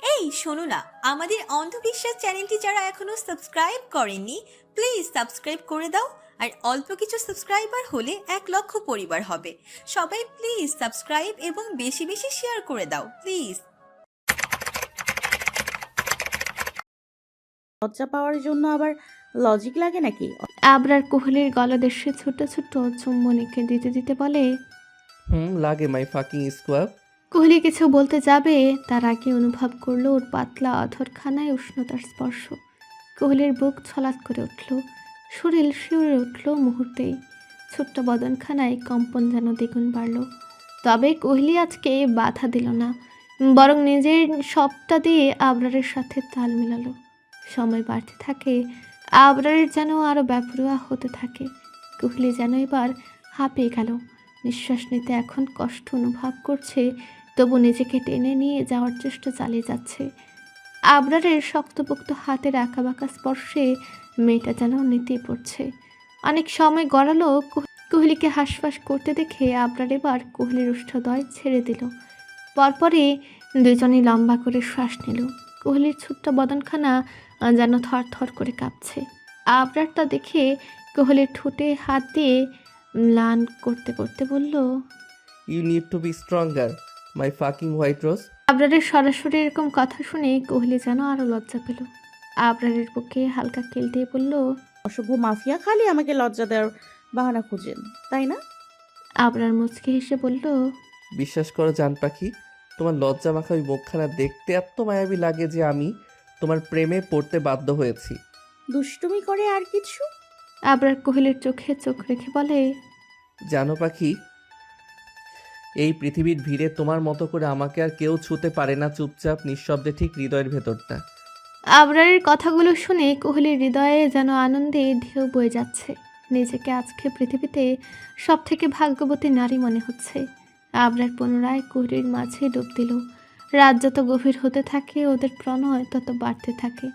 এই শোনো না, আমাদের অন্ধবিশ্বাস চ্যানেলটি যারা এখনো সাবস্ক্রাইব করেননি, প্লিজ সাবস্ক্রাইব করে দাও। আর অল্প কিছু সাবস্ক্রাইবার হলে 1 লক্ষ পরিবার হবে। সবাই প্লিজ সাবস্ক্রাইব এবং বেশি বেশি শেয়ার করে দাও প্লিজ। লজ্জা পাওয়ার জন্য আবার লজিক লাগে নাকি? আবরার কোহলির গলদেশে ছোট ছোট চুম্বনীকে দিতে দিতে বলে। লাগে মাই ফাকিং স্কোয়াব। কোহলি কিছু বলতে যাবে তার আগে অনুভব করলো ওর পাতলা অধরখানায় উষ্ণতার স্পর্শ। কোহলির বুক ছলাৎ করে উঠল, শরীর শিউরে উঠল মুহূর্তেই। ছোট্ট বদনখানায় কম্পন যেন দ্বিগুণ বাড়ল। তবে কোহলি আজকে বাধা দিল না, বরং নিজের সবটা দিয়ে আবরারের সাথে তাল মেলালো। সময় বাড়তে থাকে, আবরারের যেন আরও ব্যাপরোয়া হতে থাকে। কোহলি যেন এবার হাঁপিয়ে গেল। নিঃশ্বাস নিতে এখন কষ্ট অনুভব করছে, তবু নিজেকে টেনে নিয়ে যাওয়ার চেষ্টা চালিয়ে যাচ্ছে। আবরারের শক্তপোক্ত হাতের আঁকাবাঁকা স্পর্শে মেয়েটা যেন নেতিয়ে পড়ছে। অনেক সময় গড়ালো কোহলিকে হাঁসফাঁস করতে দেখে আবরার এবার কোহলির ওষ্ঠদয় ছেড়ে দিল। পরপরই দুজনেই লম্বা করে শ্বাস নিল। কোহলির ছোট্ট বদনখানা যেন থর থর করে কাঁপছে। আবরারটা দেখে কোহলির ঠোঁটে হাত দিয়ে ম্লান করতে করতে বলল, you need to be stronger my fucking white rose. আবরারের সরাসরি এরকম কথা শুনে কোহলি যেন আরও লজ্জা পেল। আবরারের বুকে হালকা কিল দিয়ে বলল, অসভ্য মাফিয়া খালি আমাকে লজ্জা দেওয়ার বাহানা খুঁজেন, তাই না? আবরার মুচকে হেসে বলল, বিশ্বাস করো জান পাখি, তোমার লজ্জা মাখা ওই মুখখানা দেখতে এত মায়াবী লাগে যে আমি তোমার প্রেমে পড়তে বাধ্য হয়েছি। দুষ্টুমি করে আর কিছু? আবরার কোহলির চোখে চোখ রেখে বলে, জানো পাখি, এই পৃথিবীর ভিড়ে তোমার মতো করে আমাকে আর কেউ ছুতে পারে না, চুপচাপ নিঃশব্দে ঠিক হৃদয়ের ভেতরটা। আবরারের কথাগুলো শুনে কোহলির হৃদয়ে যেন আনন্দে ঢেউ বয়ে যাচ্ছে। নিজেকে আজকে পৃথিবীতে সব থেকে ভাগ্যবতী নারী মনে হচ্ছে। আবরার পুনরায় কোহলির মাঝে ডুব দিল। রাত যত গভীর হতে থাকে ওদের প্রণয় তত বাড়তে থাকে।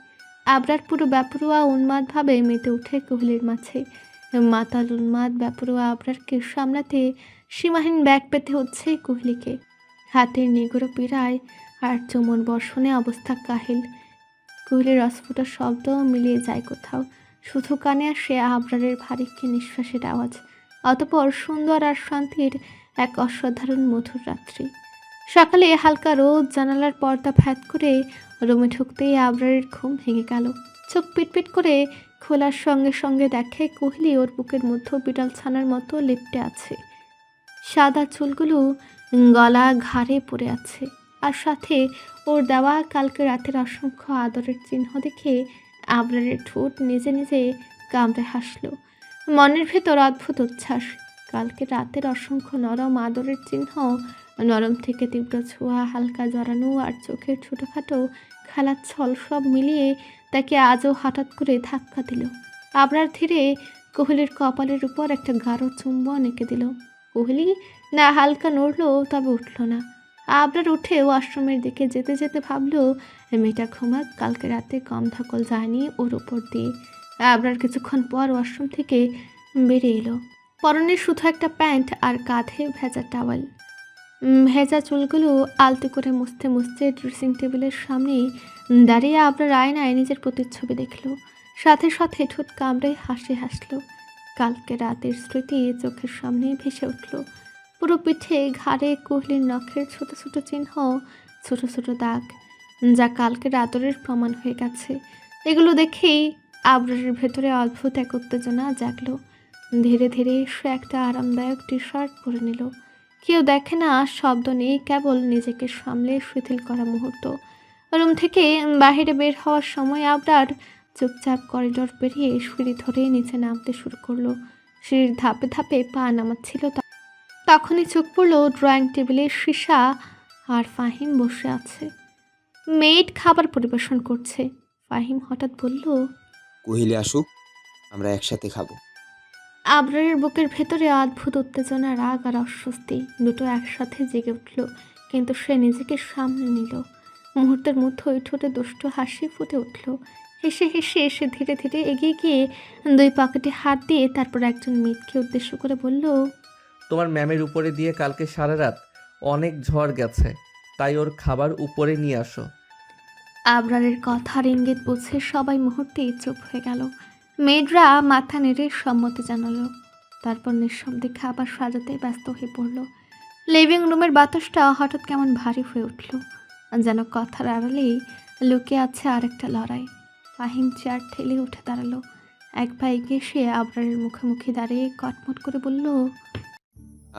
আবরার পুরো ব্যাপরোয়া উন্মাদভাবে মেতে উঠে কোহলির মাঝে। মাতাল উন্মাদ ব্যাপরোয়া আবরারকে সামলাতে সীমাহীন ব্যাগ পেতে হচ্ছে কোহলিকে। হাতের নিগড় পীড়ায় আর চমন বর্ষণে অবস্থা কাহিল। কোহলির অস্ফুট শব্দ মিলিয়ে যায় কোথাও, শুধু কানে আসে আবরারের ভারিক্কি নিঃশ্বাসের আওয়াজ। অতপর সুন্দর আর শান্তির এক অসাধারণ মধুর রাত্রি। সকালে হালকা রোদ জানালার পর্দা ভেদ করে রুমে ঢুকতেই আবরারের ঘুম ভেঙে গেল। চোখ পিটপিট করে খোলার সঙ্গে সঙ্গে দেখে কোহলি ওর বুকের মধ্যে বিড়াল ছানার মতো লেপ্টে আছে। সাদা চুলগুলো গলা ঘাড়ে পড়ে আছে, আর সাথে ওর দেওয়া কালকে রাতের অসংখ্য আদরের চিহ্ন দেখে আবরারের ঠোঁট নিজে নিজে কামড়ে হাসল। মনের ভেতর অদ্ভুত উচ্ছ্বাস। কালকে রাতের অসংখ্য নরম আদরের চিহ্ন, নরম থেকে তীব্র ছোঁয়া, হালকা জড়ানো আর চোখের ছোটোখাটো খেলার ছল সব মিলিয়ে তাকে আজও হঠাৎ করে ধাক্কা দিল। আবরার ধীরে কোহলির কপালের উপর একটা গাঢ় চুম্বন এঁকে দিল। কোহলি না হালকা নড়ল, তবে উঠল না। আবরার উঠে ওয়াশরুমের দিকে যেতে যেতে ভাবল, মেয়েটা ঘুমাক, কালকে রাতে কম ধকল যায়নি ওর উপর দিয়ে। আবরার কিছুক্ষণ পর ওয়াশরুম থেকে বেরিয়ে এলো। পরনে শুধু একটা প্যান্ট আর কাঁধে ভেজা টাওয়াল। ভেজা চুলগুলো আলতো করে মুছতে মুছতে ড্রেসিং টেবিলের সামনেই দাঁড়িয়ে আবরার আয়নায় নিজের প্রতিচ্ছবি দেখল। সাথে সাথে ঠোঁট কামড়ে হাসি হাসল। কালকে রাতের স্মৃতি চোখের সামনে ভেসে উঠল। পুরো পিঠে ঘাড়ে কোহলির নখের ছোট ছোট চিহ্ন, ছোট ছোট দাগ, যা কালকের আদরের প্রমাণ হয়ে গেছে। এগুলো দেখেই আবরারের ভেতরে অদ্ভুত এক উত্তেজনা জাগলো। ধীরে ধীরে সে একটা আরামদায়ক টি শার্ট পরে নিল। কেউ দেখে না, শব্দ নেই, কেবল নিজেকে সামলে শিথিল করা মুহূর্ত। রুম থেকে বাহিরে বের হওয়ার সময় আবরার চুপচাপ করিডোর পেরিয়ে সিঁড়ি ধরে নিচে নামতে শুরু করলো। সিঁড়ির ধাপে ধাপে পা নামাচ্ছিল, তখনই চোখ পড়ল ড্রয়িং টেবিলে সীসা আর ফাহিম বসে আছে। মেড খাবার পরিবেশন করছে। ফাহিম হঠাৎ বলল, কোহলি আসুক, আমরা একসাথে খাবো। আবরারের বুকের ভেতরে অদ্ভুত উত্তেজনা, রাগ আর অস্বস্তি দুটো একসাথে জেগে উঠল, কিন্তু সে নিজেকে সামনে নিল। মুহূর্তের মধ্যেই ঠোঁটে দুষ্ট হাসি ফুটে উঠল। হেসে হেসে সে ধীরে ধীরে এগিয়ে গিয়ে দুই পকেটে হাত দিয়ে তারপর একজন মেয়েকে উদ্দেশ্য করে বলল, তোমার ম্যামের উপরে দিয়ে কালকে সারা রাত অনেক ঝড় গেছে, তাই ওর খাবার উপরে নিয়ে আসো। আবরারের কথার ইঙ্গিত বুঝে সবাই মুহূর্তেই চুপ হয়ে গেল। মেয়েরা মাথা নেড়ে সম্মতি জানালো। তারপর নিঃশব্দে খাবার সাজাতে ব্যস্ত হয়ে পড়ল। লিভিং রুমের বাতাসটা হঠাৎ কেমন ভারী হয়ে উঠল, যেন কথার আড়ালেই লুকিয়ে আছে আরেকটা লড়াই। ফাহিম চেয়ার ঠেলে উঠে দাঁড়ালো। এক পা এগিয়ে সে আবরারের মুখোমুখি দাঁড়িয়ে কটমট করে বলল,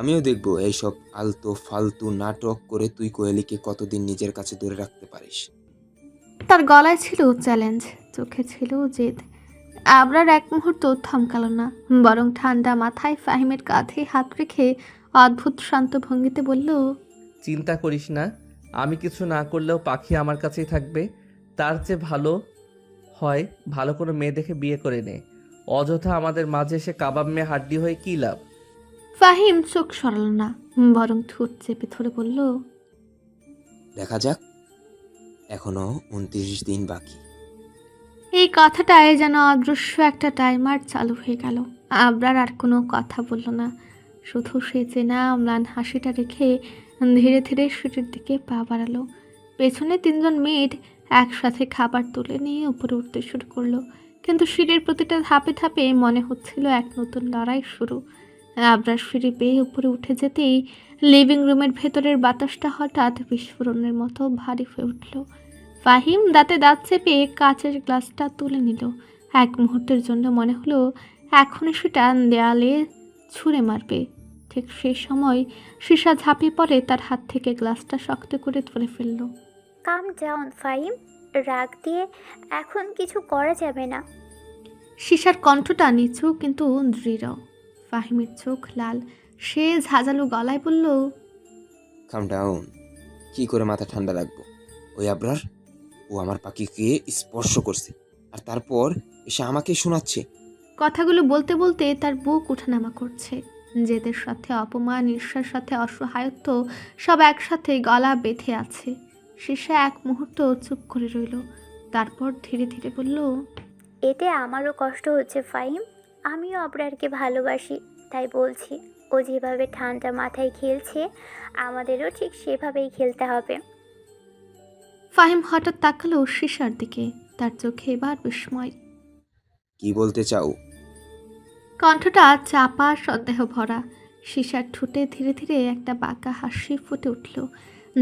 আমিও দেখবো এইসব আলতু ফালতু নাটক করে তুই কোহেলিকে কতদিন নিজের কাছে ধরে রাখতে পারিস। তার গলায় ছিল চ্যালেঞ্জ, চোখে ছিল জেদ। আবরার এক মুহূর্ত থমকাল না, বরং ঠান্ডা মাথায় ফাহিমের কাঁধে হাত রেখে অদ্ভুত শান্ত ভঙ্গিতে বলল, চিন্তা করিস না, আমি কিছু না করলেও পাখি আমার কাছেই থাকবে। তার চেয়ে ভালো হয় ভালো কোনো মেয়ে দেখে বিয়ে করে নে। অযথা আমাদের মাঝে এসে কাবাব মেয়ে হাড্ডি হয়ে কী লাভ? ফাহিম চোখ সরাল না, বরং ঠোঁট চেপে ধরে বলল, দেখা যাক, এখনো 29 দিন বাকি। এই কথাটায় যেন অদৃশ্য একটা টাইমার চালু হয়ে গেল। আবরার আর কোনো কথা বলল না, শুধু সে চেনা ম্লান হাসিটা রেখে ধীরে ধীরে সিঁড়ির দিকে পা বাড়ালো। পেছনে 3জন মেয়েড একসাথে খাবার তুলে নিয়ে উপরে উঠতে শুরু করলো, কিন্তু সিঁড়ির প্রতিটা ধাপে ধাপে মনে হচ্ছিল এক নতুন লড়াই শুরু। আবরার সিঁড়ি পেয়ে উপরে উঠে যেতেই লিভিং রুমের ভেতরের বাতাসটা হঠাৎ বিস্ফোরণের মতো ভারী হয়ে উঠল। ফাহিম দাঁতে দাঁত চেপে কাচের গ্লাসটা তুলে নিল। এক মুহূর্তের জন্য মনে হলো এখনই সেটা দেয়ালে ছুঁড়ে মারবে। ঠিক সেই সময় সীসা ঝাঁপিয়ে পড়ে তার হাত থেকে গ্লাসটা শক্ত করে ধরে ফেলল। কাম ডাউন ফাহিম, রাগ দিয়ে এখন কিছু করা যাবে না। সীসার কণ্ঠটা নিচু কিন্তু দৃঢ়। ফাহিমের চোখ লাল, সে ঝাঁঝালো গলায় বলল, কাম ডাউন। কি করে মাথা ঠান্ডা রাখবো? ওই আবরার, ও আমার পাখিকে স্পর্শ করছে, আর তারপর এসে আমাকে শোনাচ্ছে। কথাগুলো বলতে বলতে তার বুক ওঠানামা করছে। জেদের সাথে অপমান, ঈর্ষার সাথে অসহায়ত্ব সব একসাথে গলা বেঁধে আছে। সীসা এক মুহূর্ত চুপ করে রইল, তারপর ধীরে ধীরে বলল, এতে আমারও কষ্ট হচ্ছে ফাহিম। আমিও আবরারকে ভালোবাসি, তাই বলছি ও যেভাবে ঠান্ডা মাথায় খেলছে আমাদেরও ঠিক সেভাবেই খেলতে হবে। ফাহিম হঠাৎ তাকালো সীসার দিকে, তার চোখে এবার বিস্ময়। কি বলতে চাও? কণ্ঠটা চাপা সন্দেহ ভরা। সীসার ঠোঁটে ধীরে ধীরে একটা বাঁকা হাসি ফুটে উঠল,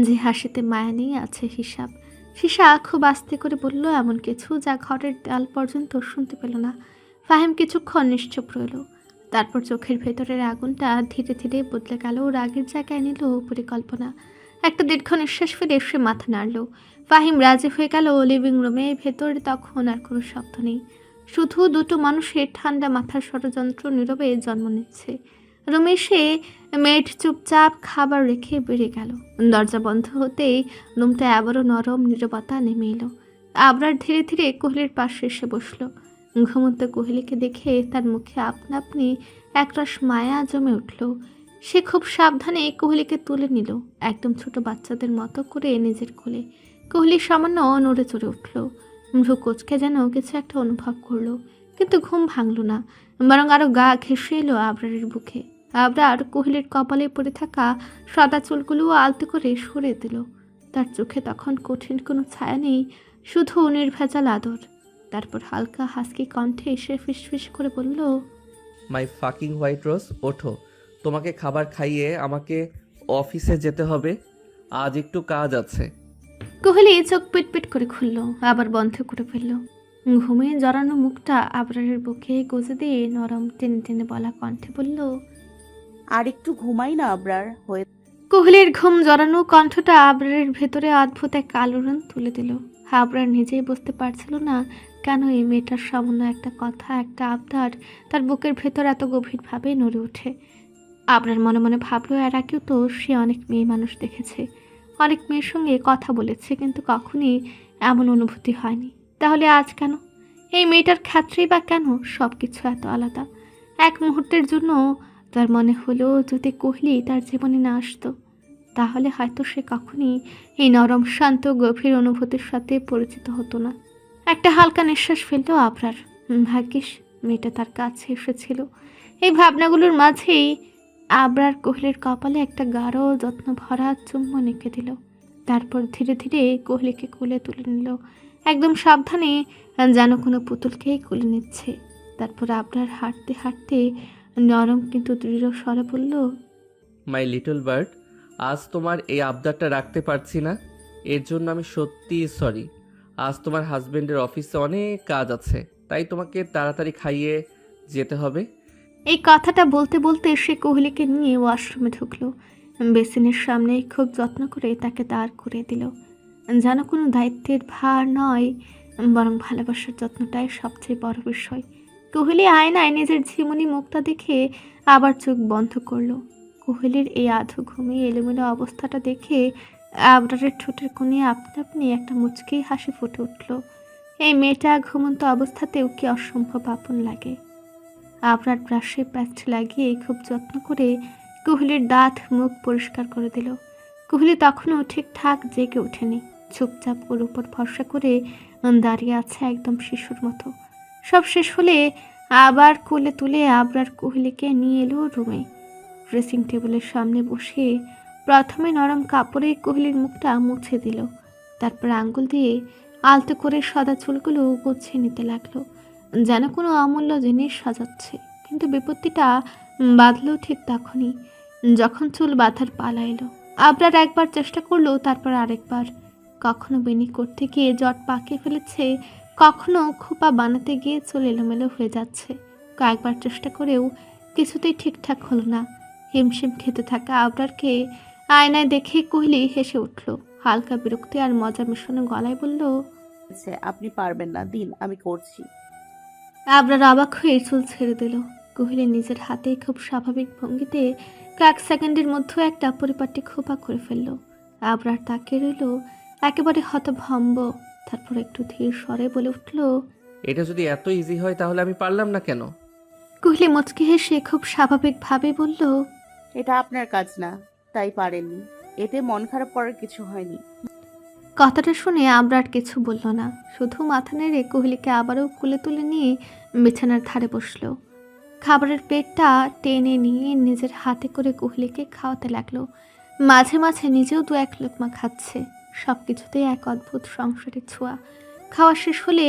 যে হাসিতে মায়া নিয়ে আছে হিসাব। সীসা খুব আস্তে করে বলল এমন কিছু যা ঘরের দেয়াল পর্যন্ত শুনতে পেল না। ফাহিম কিছুক্ষণ নিশ্চুপ রইল, তারপর চোখের ভেতরের আগুনটা ধীরে ধীরে বদলে গেল, রাগের জায়গায় নিল পরিকল্পনা। একটা দীর্ঘ নিঃশ্বাস ফেলে সে মাথা নাড়ল। ফাহিম রাজি হয়ে গেল। লিভিং রুমে ভেতরে তখন আর কোনো শব্দ নেই, শুধু দুটো মানুষের ঠান্ডা মাথার ষড়যন্ত্র নীরবে জন্ম নিচ্ছে। রুমে সে মেড চুপচাপ খাবার রেখে বেরিয়ে গেল। দরজা বন্ধ হতেই রুমটা আবারও নরম নীরবতা নেমে এলো। আবরার ধীরে ধীরে কোহলির পাশে এসে বসলো। ঘুমন্ত কোহলিকে দেখে তার মুখে আপনা আপনি একরাশ মায়া জমে উঠল। সে খুব সাবধানে কোহলিকে তুলে নিল, একদম ছোট বাচ্চাদের মতো করে নিজের কোলে। কোহলি সামান্য নড়ে চড়ে উঠল, ভ্রু কোচকে যেন কিছু একটা অনুভব করলো, কিন্তু ঘুম ভাঙল না, বরং আরো গা ঘেঁষে এলো আবরারের বুকে। আবরার কোহলির কপালে পড়ে থাকা সাদা চুলগুলো আলতো করে সরিয়ে দিল। তার চোখে তখন কঠিন কোনো ছায়া নেই, শুধু নির্ভেজাল আদর। তারপর হালকা হাসকি কণ্ঠে এসে ফিসফিস করে বলল, মাই ফাকিং হোয়াইট রোজ, ওঠো, তোমাকে খাবার খাইয়ে আমাকে অফিসে যেতে হবে, আজ একটু কাজ আছে। কোহলি চোখ পিটপিট করে খুলল, আবার বন্ধ করে ফেলল। ঘুমে জড়ানো মুখটা আবরারের বুকে গজে দিয়ে নরম টেনে টেনে বলা কণ্ঠে বলল, আর একটু ঘুমাই না আবরার হয়ে। কোহলির ঘুম জড়ানো কণ্ঠটা আবরারের ভেতরে অদ্ভুত এক আলোড়ন তুলে দিল। আবরার নিজেই বুঝতে পারছিল না কেন এই মেয়েটার সামান্য একটা কথা, একটা আবদার তার বুকের ভেতর এত গভীরভাবে নড়ে ওঠে। আবরার মনে মনে ভাবলো এর আগেও তো সে অনেক মেয়ে মানুষ দেখেছে, অনেক মেয়ের সঙ্গে কথা বলেছে, কিন্তু কখনই এমন অনুভূতি হয়নি। তাহলে আজ কেন? এই মেয়েটার ক্ষেত্রেই বা কেন সব কিছু এত আলাদা? এক মুহূর্তের জন্য তার মনে হলো যদি কোহলি তার জীবনে না আসতো, তাহলে হয়তো সে কখনই এই নরম শান্ত গভীর অনুভূতির সাথে পরিচিত হতো না। একটা হালকা নিঃশ্বাস ফেললো আবরার। ভাগ্যিস মেয়েটা তার কাছে এসেছিল। এই ভাবনাগুলোর মাঝেই আবরার কোহলির কপালে একটা গাঢ় যত্ন ভরা চুম্বন এঁকে দিল। তারপর ধীরে ধীরে কোহলিকে কোলে তুলে নিল, একদম সাবধানে, যেন কোনো পুতুলকেই কোলে নিচ্ছে। তারপর আবরার হাঁটতে হাঁটতে নরম কিন্তু দৃঢ় স্বরে বলল, মাই লিটল বার্ড, আজ তোমার এই আবদারটা রাখতে পারছি না, এর জন্য আমি সত্যিই সরি। আজ তোমার হাজবেন্ডের অফিসে অনেক কাজ আছে, তাই তোমাকে তাড়াতাড়ি খাইয়ে যেতে হবে। এই কথাটা বলতে বলতে সে কোহলিকে নিয়ে ওয়াশরুমে ঢুকলো। বেসিনের সামনে খুব যত্ন করে তাকে দাঁড় করে দিল, যেন কোনো দায়িত্বের ভার নয়, বরং ভালোবাসার যত্নটাই সবচেয়ে বড় বিষয়। কোহলি আয়নায় নিজের ঝিমুনি মুখটা দেখে আবার চোখ বন্ধ করলো। কোহলির এই আধো ঘুমিয়ে এলোমেলো অবস্থাটা দেখে আবরারের ঠোঁটের কোণে আপনা আপনি একটা মুচকি হাসি ফুটে উঠল। এই মেয়েটা ঘুমন্ত অবস্থাতেও কি অসম্ভব আপন লাগে। আবরার ব্রাশে প্যাস্ট লাগিয়ে খুব যত্ন করে কোহলির দাঁত মুখ পরিষ্কার করে দিল। কোহলি তখনও ঠিকঠাক জেগে ওঠেনি, চুপচাপ ওর উপর ভরসা করে দাঁড়িয়ে আছে একদম শিশুর মতো। সব শেষ হলে আবার কোলে তুলে আবরার কোহলিকে নিয়ে এলো রুমে। ড্রেসিং টেবিলের সামনে বসে প্রথমে নরম কাপড়ে কোহলির মুখটা মুছে দিল, তারপর আঙ্গুল দিয়ে আলতো করে সাদা চুলগুলো গুছিয়ে নিতে লাগলো, যেন কোনো অমূল্য জিনিস সাজাচ্ছে। কিন্তু বিপত্তিটা বাঁধলো ঠিক তখনই, যখন চুল বাঁধার পালা এলো। আবরার একবার চেষ্টা করলো, তারপর আরেকবার। কখনো বেনি করতে গিয়ে জট পাকিয়ে ফেলেছে, কখনো খোপা বানাতে গিয়ে চুল এলোমেলো হয়ে যাচ্ছে। কয়েকবার চেষ্টা করেও কিছুতেই ঠিকঠাক হলো না। হিমশিম খেতে থাকা আবরারকে আয়নায় দেখে কোহলি হেসে উঠল, হালকা বিরক্তি আর মজা মেশানো গলায় বলল, আপনি পারবেন না, দিন আমি করছি। আবরার অবাক হয়ে চুল ছেড়ে দিল। কোহলি নিজের হাতে খুব স্বাভাবিক ভঙ্গিতে কয়েক সেকেন্ডের মধ্যে একটা পরিপাটি খোপা করে ফেলল। আবরার তাকিয়ে রইল একেবারে হতভম্ব, তারপর একটু ধীর স্বরে বলে উঠল, এটা যদি এত ইজি হয় তাহলে আমি পারলাম না কেন? কোহলি মুচকি হেসে খুব স্বাভাবিকভাবে বলল, এটা আপনার কাজ না, তাই পারেননি। এতে মন খারাপ করার কিছু হয়নি। কথাটা শুনে আবরার কিছু বলল না, শুধু মাথা নেড়ে কোহলিকে আবারও কোলে তুলে নিয়ে বিছানার ধারে বসল। খাবারের প্লেটটা টেনে নিয়ে নিজের হাতে করে কোহলিকে খাওয়াতে লাগলো। মাঝে মাঝে নিজেও দু এক লোকমা খাচ্ছে। সব কিছুতেই এক অদ্ভুত সংসারের ছোঁয়া। খাওয়া শেষ হলে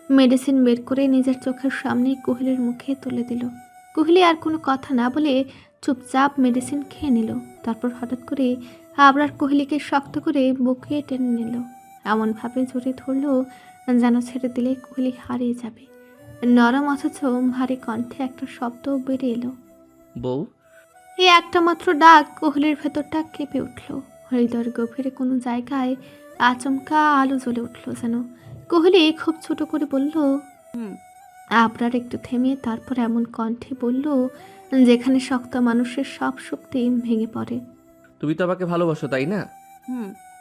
মেডিসিন বের করে নিজের চোখের সামনেই কোহলির মুখে তুলে দিল। কোহলি আর কোনো কথা না বলে চুপচাপ মেডিসিন খেয়ে নিল। তারপর হঠাৎ করে আবরার কোহলিকে শক্ত করে বুকে টেনে নিল, এমনভাবে জড়িয়ে ধরল যেন ছেড়ে দিলে কোহলি হারিয়ে যাবে। নরম অথচ ভারী কণ্ঠে একটা শব্দ বেড়ে এলো, বউ। এই একটা মাত্র ডাক কোহলির ভেতরটা কেঁপে উঠল। হৃদয়ের গভীরে কোনো জায়গায় আচমকা আলো জ্বলে উঠল যেন। কোহলি খুব ছোট করে বলল, আবরার একটু থেমে তারপর এমন কণ্ঠে বলল যেখানে শক্ত মানুষের সব শক্তি ভেঙে পড়ে, তুমি তো আমাকে ভালোবাসো, তাই না?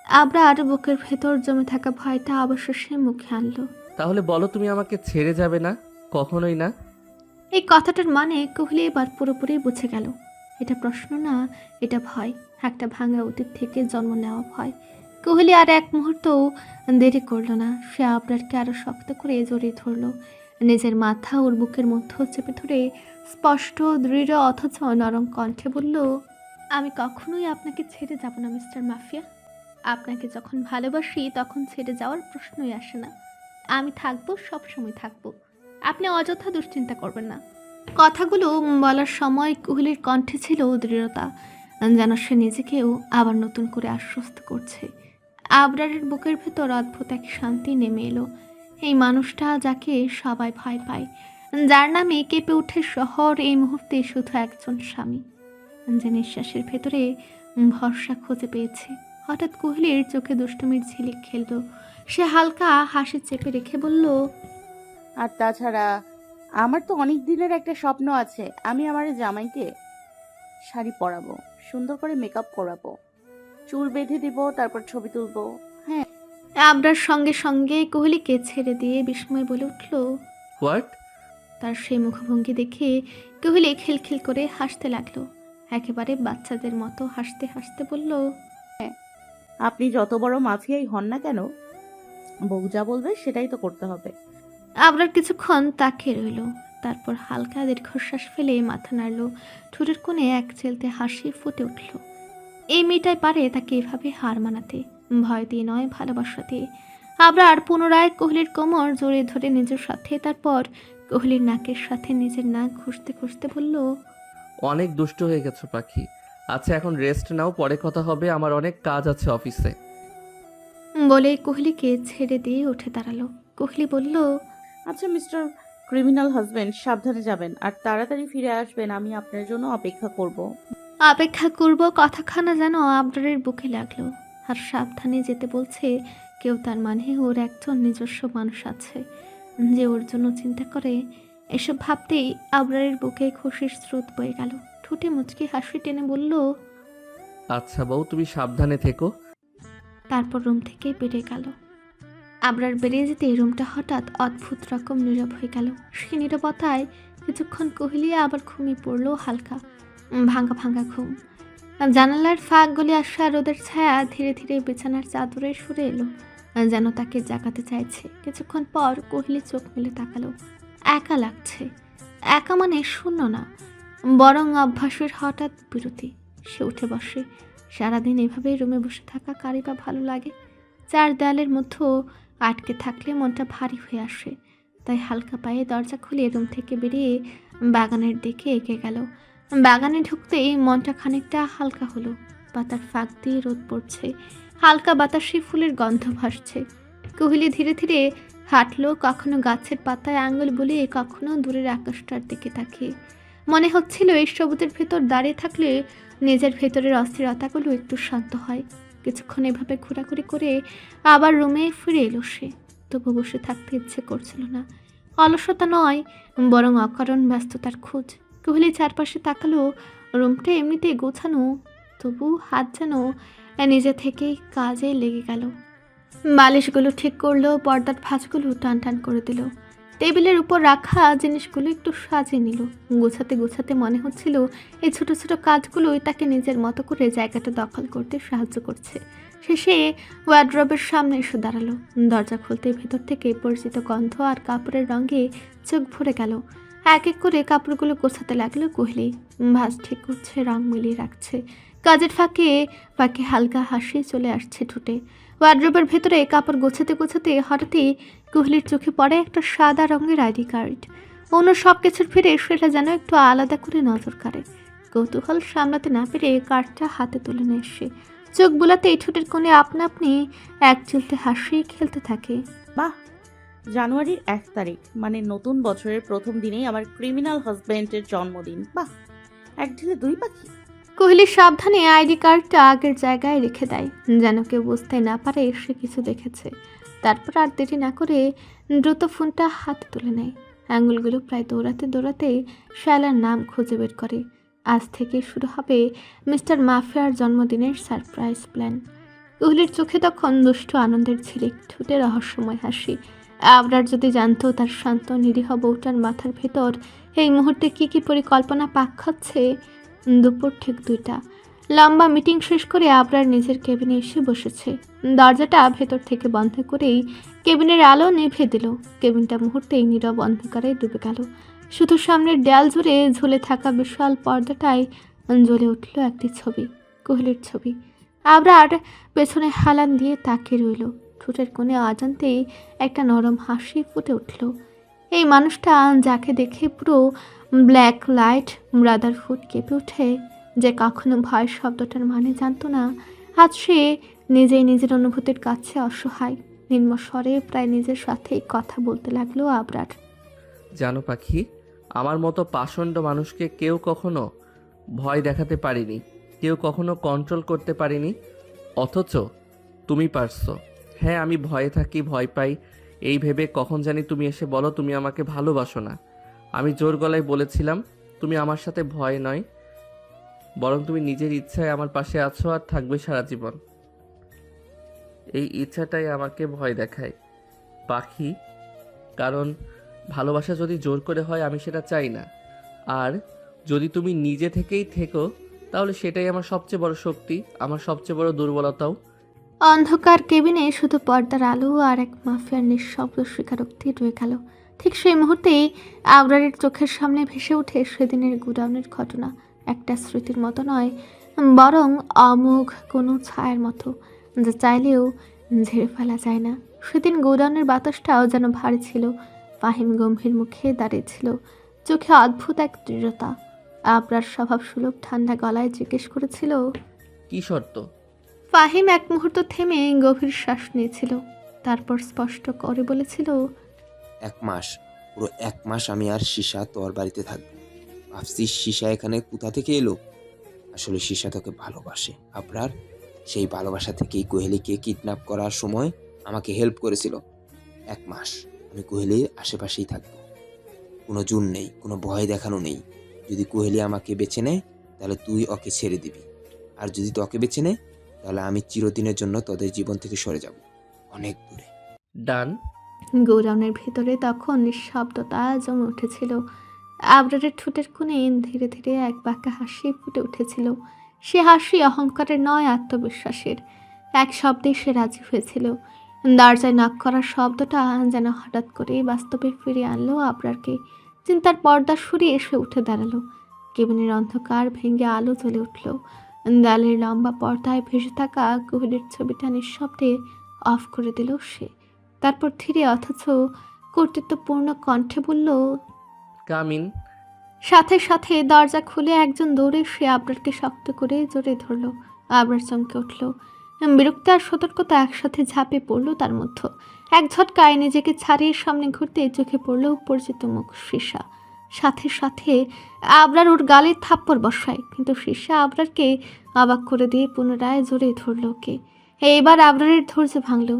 আবরার বুকের ভেতর জমে থাকা ভয়টা অবশেষে মুখে আনলো। তাহলে বলো, তুমি আমাকে ছেড়ে যাবে না? কখনোই না। এই কথাটার মানে কোহলি এবার পুরোপুরি বুঝে গেল। এটা প্রশ্ন না, এটা ভয়, একটা ভাঙা অতীত থেকে জন্ম নেওয়া ভয়। কোহলি আর এক মুহূর্তও দেরি করলো না, সে আবরারকে আরো শক্ত করে জড়িয়ে ধরলো। নিজের মাথা ওর বুকের মধ্যে চেপে ধরে স্পষ্ট দৃঢ় অথচ নরম কণ্ঠে বলল, আমি কখনোই আপনাকে ছেড়ে যাব না মিস্টার মাফিয়া। আপনাকে যখন ভালোবাসি তখন ছেড়ে যাওয়ার প্রশ্নই আসে না। আমি থাকবো, সব সময় থাকবো। আপনি অযথা দুশ্চিন্তা করবেন না। কথাগুলো বলার সময় কোহলির কণ্ঠে ছিল দৃঢ়তা, যেন সে নিজেকেও আবার নতুন করে আশ্বস্ত করছে। আবরারের বুকের ভেতর অদ্ভুত এক শান্তি নেমে এলো। এই মানুষটা যাকে সবাই ভয় পায়, যার নামে কেঁপে ওঠে শহর, এই মুহূর্তে শুধু একজন স্বামী, যে নিঃশ্বাসের ভেতরে ভরসা খুঁজে পেয়েছে। হঠাৎ কোহলির চোখে দুষ্টুমির ঝিলিক খেলল। সে হালকা হাসি চেপে রেখে বলল, আর তাছাড়া আমার তো অনেক দিনের একটা স্বপ্ন আছে, আমি আমার জামাইকে শাড়ি পরাবো, সুন্দর করে মেকআপ করাবো, চুল বেঁধে দিব, তারপর ছবি তুলবো। হ্যাঁ, আবরার সঙ্গে সঙ্গে কোহলিকে ছেড়ে দিয়ে বিস্ময় বলে উঠল। হোয়াট? তার সেই মুখভঙ্গি দেখে কোহলি খিলখিল করে হাসতে লাগলো, একেবারে বাচ্চাদের মতো হাসতে হাসতে বলল, আপনি যত বড় মাফিয়াই হন না কেন, বউ যা বলবে সেটাই তো করতে হবে। আবরার কিছুক্ষণ তাকিয়ে রইল, তারপর হালকা দীর্ঘশ্বাস ফেলে মাথা নাড়ল। ঠোঁটের কোণে এক চেলতে হাসি ফুটে উঠল। এই মেয়েটাই পারে তাকে এভাবে হার মানাতে, ভয় দিয়ে নয়, ভালোবাসা দিয়ে। আবরার পুনরায় কোহলির কোমর জড়িয়ে ধরে নিজের সাথে, তারপর কোহলির নাকের সাথে নিজের নাক ঘষতে ঘষতে বলল, অনেক দুষ্ট হয়ে গেছো পাখি। আচ্ছা এখন রেস্ট নাও, পরে কথা হবে, আমার অনেক কাজ আছে অফিসে। বলে কোহলিকে ছেড়ে দিয়ে উঠে দাঁড়ালো। কোহলি বলল, আচ্ছা মিস্টার ক্রিমিনাল হাজবেন্ড, সাবধানে যাবেন আর তাড়াতাড়ি ফিরে আসবেন, আমি আপনার জন্য অপেক্ষা করব। অপেক্ষা করব কথাখানা যেন আবরারের বুকে লাগলো। আর সাবধানে যেতে বলছে কেউ, তার মানে ওর একজন নিজস্ব মানুষ আছে যে ওর জন্য চিন্তা করে। এসব ভাবতেই আবরারের বুকে খুশির স্রোত বয়ে গেল। ঠোঁটে মুচকি হাসি টেনে বলল, আচ্ছা বউ, তুমি সাবধানে থেকো। তারপর রুম থেকে বেরিয়ে গেল। আবরার বেরিয়ে যেতে রুমটা হঠাৎ অদ্ভুত রকম নীরব হয়ে গেল। সেই নীরবতায় কিছুক্ষণ কোহলি আবার ঘুমিয়ে পড়ল, হালকা ভাঙা ভাঙা ঘুম। জানালার ফাঁক গলে আসা রোদের ছায়া ধীরে ধীরে বিছানার চাদরে সরে এলো, যেন তাকে জাগাতে চাইছে। কিছুক্ষণ পর কোহলি চোখ মেলে তাকালো। একা লাগছে। একা মানে শূন্য না, বরং অভ্যাসের হঠাৎ বিরতি। সে উঠে বসে। সারাদিন এভাবেই রুমে বসে থাকা কারই বা ভালো লাগে? চার দেয়ালের মধ্যে আটকে থাকলে মনটা ভারী হয়ে আসে। তাই হালকা পায়ে দরজা খুলে রুম থেকে বেরিয়ে বাগানের দিকে এগিয়ে গেল। বাগানে ঢুকতেই মনটা খানিকটা হালকা হলো। পাতার ফাঁক দিয়ে রোদ পড়ছে, হালকা বাতাসে ফুলের গন্ধ ভাসছে। কোহলি ধীরে ধীরে হাঁটলো, কখনো গাছের পাতায় আঙুল বুলিয়ে, কখনো দূরের আকাশটার দিকে তাকিয়ে। মনে হচ্ছিল এই সবুজের ভেতর দাঁড়িয়ে থাকলে নিজের ভেতরের অস্থিরতাগুলো একটু শান্ত হয়। কিছুক্ষণ এভাবে ঘোরাঘুরি করে আবার রুমে ফিরে এলো সে। তবু বসে থাকতে ইচ্ছে করছিল না। অলসতা নয়, বরং অকারণ ব্যস্ততার খোঁজ। কোহলি চারপাশে তাকালো। রুমটা এমনিতেই গোছানো, তবু হাত যেন নিজে থেকেই কাজে লেগে গেল। বালিশগুলো ঠিক করলো, পর্দার ভাঁজগুলো টান টান করে দিল, টেবিলের উপর রাখা জিনিসগুলো একটু সাজিয়ে নিল। গোছাতে গোছাতে মনে হচ্ছিল এই ছোট ছোট কাজগুলোই তাকে নিজের মতো করে জায়গাটা দখল করতে সাহায্য করছে। শেষে ওয়ার্ড্রবের সামনে এসে দাঁড়ালো। দরজা খুলতে ভেতর থেকে পরিচিত গন্ধ আর কাপড়ের রঙে চোখ ভরে গেল। এক এক করে কাপড়গুলো গোছাতে লাগলো কোহলি। ভাঁজ ঠিক করছে, রং মিলিয়ে রাখছে। কাজের ফাঁকে ফাঁকে হালকা হাসি চলে আসছে ঠোঁটে। ওয়ার্ড্রোবের ভেতরে কাপড় গোছাতে গোছাতে হঠাৎই কোহলির চোখে পড়ে একটা সাদা রঙের আইডি কার্ড। অন্য সব কিছুর ফিরে সেটা যেন একটু আলাদা করে নজর কাড়ে। কৌতূহল সামলাতে না পেরে কার্ডটা হাতে তুলে নিয়ে এসে চোখ বুলাতেই ঠোঁটের কোণে আপনা আপনি এক চিলতে হাসি খেলতে থাকে। বাহ, জানুয়ারির 1 তারিখ মানে নতুন বছরের প্রথম দিনেই আমার ক্রিমিনাল হাজবেন্ডের জন্মদিন। বাহ, এক ঢিলে দুই পাখি। কোহলি সাবধানে আইডি কার্ডটা আগের জায়গায় রেখে দেয়, যেন কেউ বুঝতে না পারে সে কিছু দেখেছে। তারপর আর দেরি না করে দ্রুত ফোনটা হাতে তুলে নেয়। আঙুলগুলো প্রায় দৌড়াতে দৌড়াতে শায়লার নাম খুঁজে বের করে। আজ থেকে শুরু হবে মিস্টার মাফিয়ার জন্মদিনের সারপ্রাইজ প্ল্যান। কোহলির চোখে তখন দুষ্ট আনন্দের ঝিলিক, ঠোঁটে রহস্যময় হাসি। আবরার যদি জানতো তার শান্ত নিরীহ বউটার মাথার ভেতর এই মুহূর্তে কী কী পরিকল্পনা পাক খাচ্ছে। দুপুর ঠিক 2টা। লম্বা মিটিং শেষ করে আবরার নিজের কেবিনে এসে বসেছে। দরজাটা ভেতর থেকে বন্ধ করেই কেবিনের আলো নিভে দিল। কেবিনটা মুহূর্তেই নীরব অন্ধকারে ডুবে গেল। শুধু সামনের দেয়াল জুড়ে ঝুলে থাকা বিশাল পর্দাটায় জ্বলে উঠল একটি ছবি, কোহলির ছবি। আবরার পেছনে হালান দিয়ে তাকিয়ে রইল। ঠোঁটের কোণে অজান্তেই একটা নরম হাসি ফুটে উঠল। এই মানুষটা যাকে দেখে পুরো ব্ল্যাক লাইট ব্রাদারহুড কেঁপে ওঠে, যে কখনো ভয় শব্দটার মানে জানতো না, আজ সে নিজেই নিজের অনুভূতির কাছে অসহায়। নিম্ন স্বরে প্রায় নিজের সাথেই কথা বলতে লাগলো আবরার। জানো পাখি, আমার মতো পাষণ্ড মানুষকে কেউ কখনো ভয় দেখাতে পারিনি, কেউ কখনো কন্ট্রোল করতে পারিনি, অথচ তুমি পারছো। হ্যাঁ, আমি ভয়ে থাকি, ভয় পাই এই ভেবে কখন জানি তুমি এসে বলো তুমি আমাকে ভালোবাসো না। আমি জোর গলায় বলেছিলাম তুমি আমার সাথে ভয় নয়, বরং তুমি নিজের ইচ্ছায় আমার পাশে আছো আর থাকবে সারা জীবন। এই ইচ্ছাটাই আমাকে ভয় দেখায় পাখি, কারণ ভালোবাসা যদি জোর করে হয় আমি সেটা চাই না। আর যদি তুমি নিজে থেকেই থেকো তাহলে সেটাই আমার সবচেয়ে বড় শক্তি, আমার সবচেয়ে বড় দুর্বলতাও। অন্ধকার কেবিনে শুধু পর্দার আলো আর এক মাফিয়ার নিঃশব্দ স্বীকারোক্তি রয়ে গেল। ঠিক সেই মুহূর্তেই আবরারের চোখের সামনে ভেসে ওঠে সেদিনের গুডাউনের ঘটনা। একটা স্মৃতির মতো নয়, বরং অমোঘ কোনো ছায়ার মতো। যা চাইলেও ঝেড়ে ফেলা যায় না। সেদিন গোডাউনের বাতাসটাও যেন ভারী ছিল। ফাহিম গম্ভীর মুখে দাঁড়িয়েছিল, চোখে অদ্ভুত এক দৃঢ়তা। আবরার স্বভাব সুলভ ঠান্ডা গলায় জিজ্ঞেস করেছিল। কি শর্ত? ফাহিম এক মুহূর্ত থেমে গভীর শ্বাস নিয়েছিল, তারপর স্পষ্ট করে বলেছিল, 1 মাস, পুরো 1 মাস আমি আর সীসা তোর বাড়িতে থাকবো। ভাবছিস সীসা এখানে কোথা থেকে এলো? আসলে সীসা তোকে ভালোবাসে আবরার। সেই ভালোবাসা থেকেই কোহেলিকে কিডন্যাপ করার সময় আমাকে হেল্প করেছিল। 1 মাস আমি কোহেলির আশেপাশেই থাকবো। কোনো জুন নেই, কোনো ভয় দেখানো নেই। যদি কোহেলি আমাকে বেছে নেয় তাহলে তুই ওকে ছেড়ে দিবি, আর যদি তোকে বেছে নেয় তাহলে আমি চিরদিনের জন্য তোদের জীবন থেকে সরে যাব, অনেক দূরে। ডান। গোডাউনের ভিতরে তখন নিঃশব্দতা জমে উঠেছিল। আবরারের ঠোঁটের কোণে ধীরে ধীরে এক বাঁকা হাসি ফুটে উঠেছিল। সে হাসি অহংকারের নয়, আত্মবিশ্বাসের। এক শব্দে সে রাজি হয়েছিল। দরজায় নক করার শব্দটা যেন হঠাৎ করে বাস্তবে ফিরিয়ে আনলো আবরারকে। চিন্তার পর্দা সরিয়ে এসে উঠে দাঁড়ালো। কেবিনের অন্ধকার ভেঙে আলো জ্বলে উঠল। দেয়ালের লম্বা পর্দায় ভেসে থাকা কোহলির ছবিটা নিঃশব্দে অফ করে দিল সে। তারপর ধীরে অথচ কর্তৃত্বপূর্ণ কণ্ঠে বলল, কামিন। সাথে সাথে দরজা খুলে একজন দৌড়ে সে আবরারকে শক্ত করে জড়িয়ে ধরল। আবরার চমকে উঠল। বিরক্তি আর সতর্কতা একসাথে ঝাঁপে পড়ল তার মধ্যে। এক ঝটকায় নিজেকে ছাড়িয়ে সামনে ঘুরতে চোখে পড়ল পরিচিত মুখ সীসা। সাথে সাথে আবরার ওর গালে থাপ্পড় বসায়, কিন্তু সীসা আবরারকে অবাক করে দিয়ে পুনরায় জড়িয়ে ধরল ওকে। এবার আবরারের ধৈর্য ভাঙল।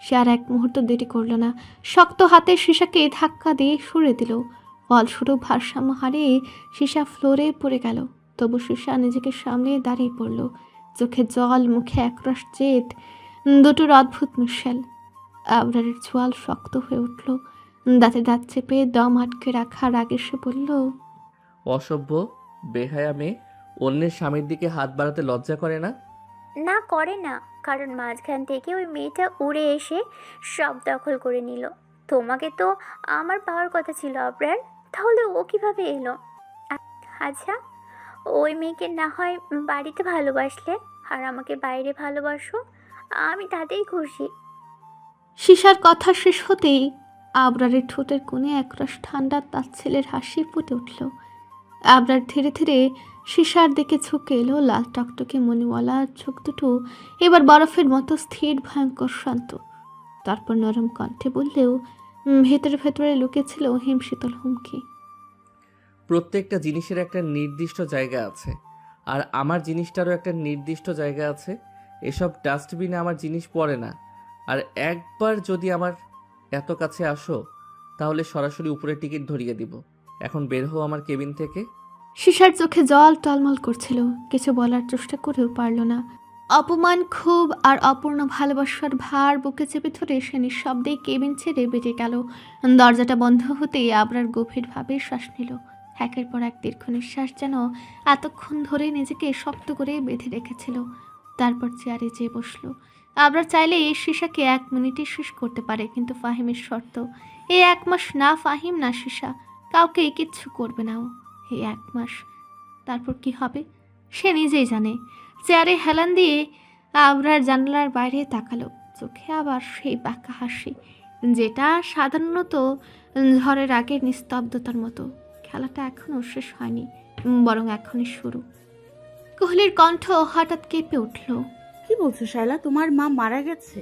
সে আর এক মুহূর্ত দেরি করল না। শক্ত হাতে সীসাকে ধাক্কা দিয়ে সরে দিল। ফলস্বরূপ ভারসাম্য হারিয়ে সীসা ফ্লোরে পড়ে গেল। তবু সীসা নিজেকে সামলে দাঁড়িয়ে পড়ল, চোখে জল, মুখে একরাশ জেদ, দুটোর অদ্ভুত মিশেল। আবরারের চোয়াল শক্ত হয়ে উঠল। দাঁতে দাঁত চেপে দম আটকে রাখার আগে সে বলল, অসভ্য, বেহায়া মেয়ে, অন্যের স্বামীর দিকে হাত বাড়াতে লজ্জা করে না? না করে না, কারণ মাঝখান থেকে ওই মেয়েটা উড়ে এসে সব দখল করে নিল। তোমাকে তো আমার পাওয়ার কথা ছিল আবরার, তাহলে ও কিভাবে এলো? আচ্ছা, ওই মেয়েকে না হয় বাড়িতে ভালোবাসলে, আর আমাকে বাইরে ভালোবাসো, আমি তাতেই খুশি। সীসার কথা শেষ হতেই আবরারের ঠোঁটের কোণে একরাশ ঠান্ডা তাচ্ছিলের হাসি ফুটে উঠল। আবরার ধীরে ধীরে সীসার দিকে ঝুঁকে এলো। লাল টকটকে মণিওয়ালা চোখ দুটো এবার বরফের মতো স্থির, ভয়ঙ্কর শান্ত। তারপর নরম কণ্ঠে বললেও ভেতরে ভেতরে লুকেছিল হিমশীতল হুমকি। প্রত্যেকটা জিনিসের একটা নির্দিষ্ট জায়গা আছে, আর আমার জিনিসটারও একটা নির্দিষ্ট জায়গা আছে। এসব ডাস্টবিনে আমার জিনিস পড়ে না। আর একবার যদি আমার এত কাছে আসো তাহলে সরাসরি উপরে টিকিট ধরিয়ে দিব। এখন বের হও আমার কেবিন থেকে। সীসার চোখে জল টলমল করছিল, কিছু বলার চেষ্টা করেও পারল না। অপমান, ক্ষোভ আর অপূর্ণ ভালোবাসার ভার বুকে চেপে ধরে সে নিঃশব্দেই কেবিন ছেড়ে বেরিয়ে গেল। দরজাটা বন্ধ হতেই আবরার গভীরভাবে শ্বাস নিল। একের পর এক দীর্ঘ নিঃশ্বাস যেন এতক্ষণ ধরে নিজেকে শক্ত করে বেঁধে রেখেছিল। তারপর চেয়ারে যেয়ে বসলো। আবরার চাইলে এই সীসাকে 1 মিনিটে শেষ করতে পারে, কিন্তু ফাহিমের শর্ত, এই 1 মাস না ফাহিম না সীসা কাউকে কিচ্ছু করবে না ও। এই 1 মাস, তারপর কি হবে সে নিজেই জানে। চেয়ারে হেলান দিয়ে আবরার জানালার বাইরে তাকালো। চোখে আবার সেই বাঁকা হাসি, যেটা সাধারণত ঝড়ের আগের নিস্তব্ধতার মতো। খেলাটা এখনও শেষ হয়নি, বরং এখনই শুরু। কোহলির কণ্ঠ হঠাৎ কেঁপে উঠল। কি বলছো শায়লা, তোমার মা মারা গেছে?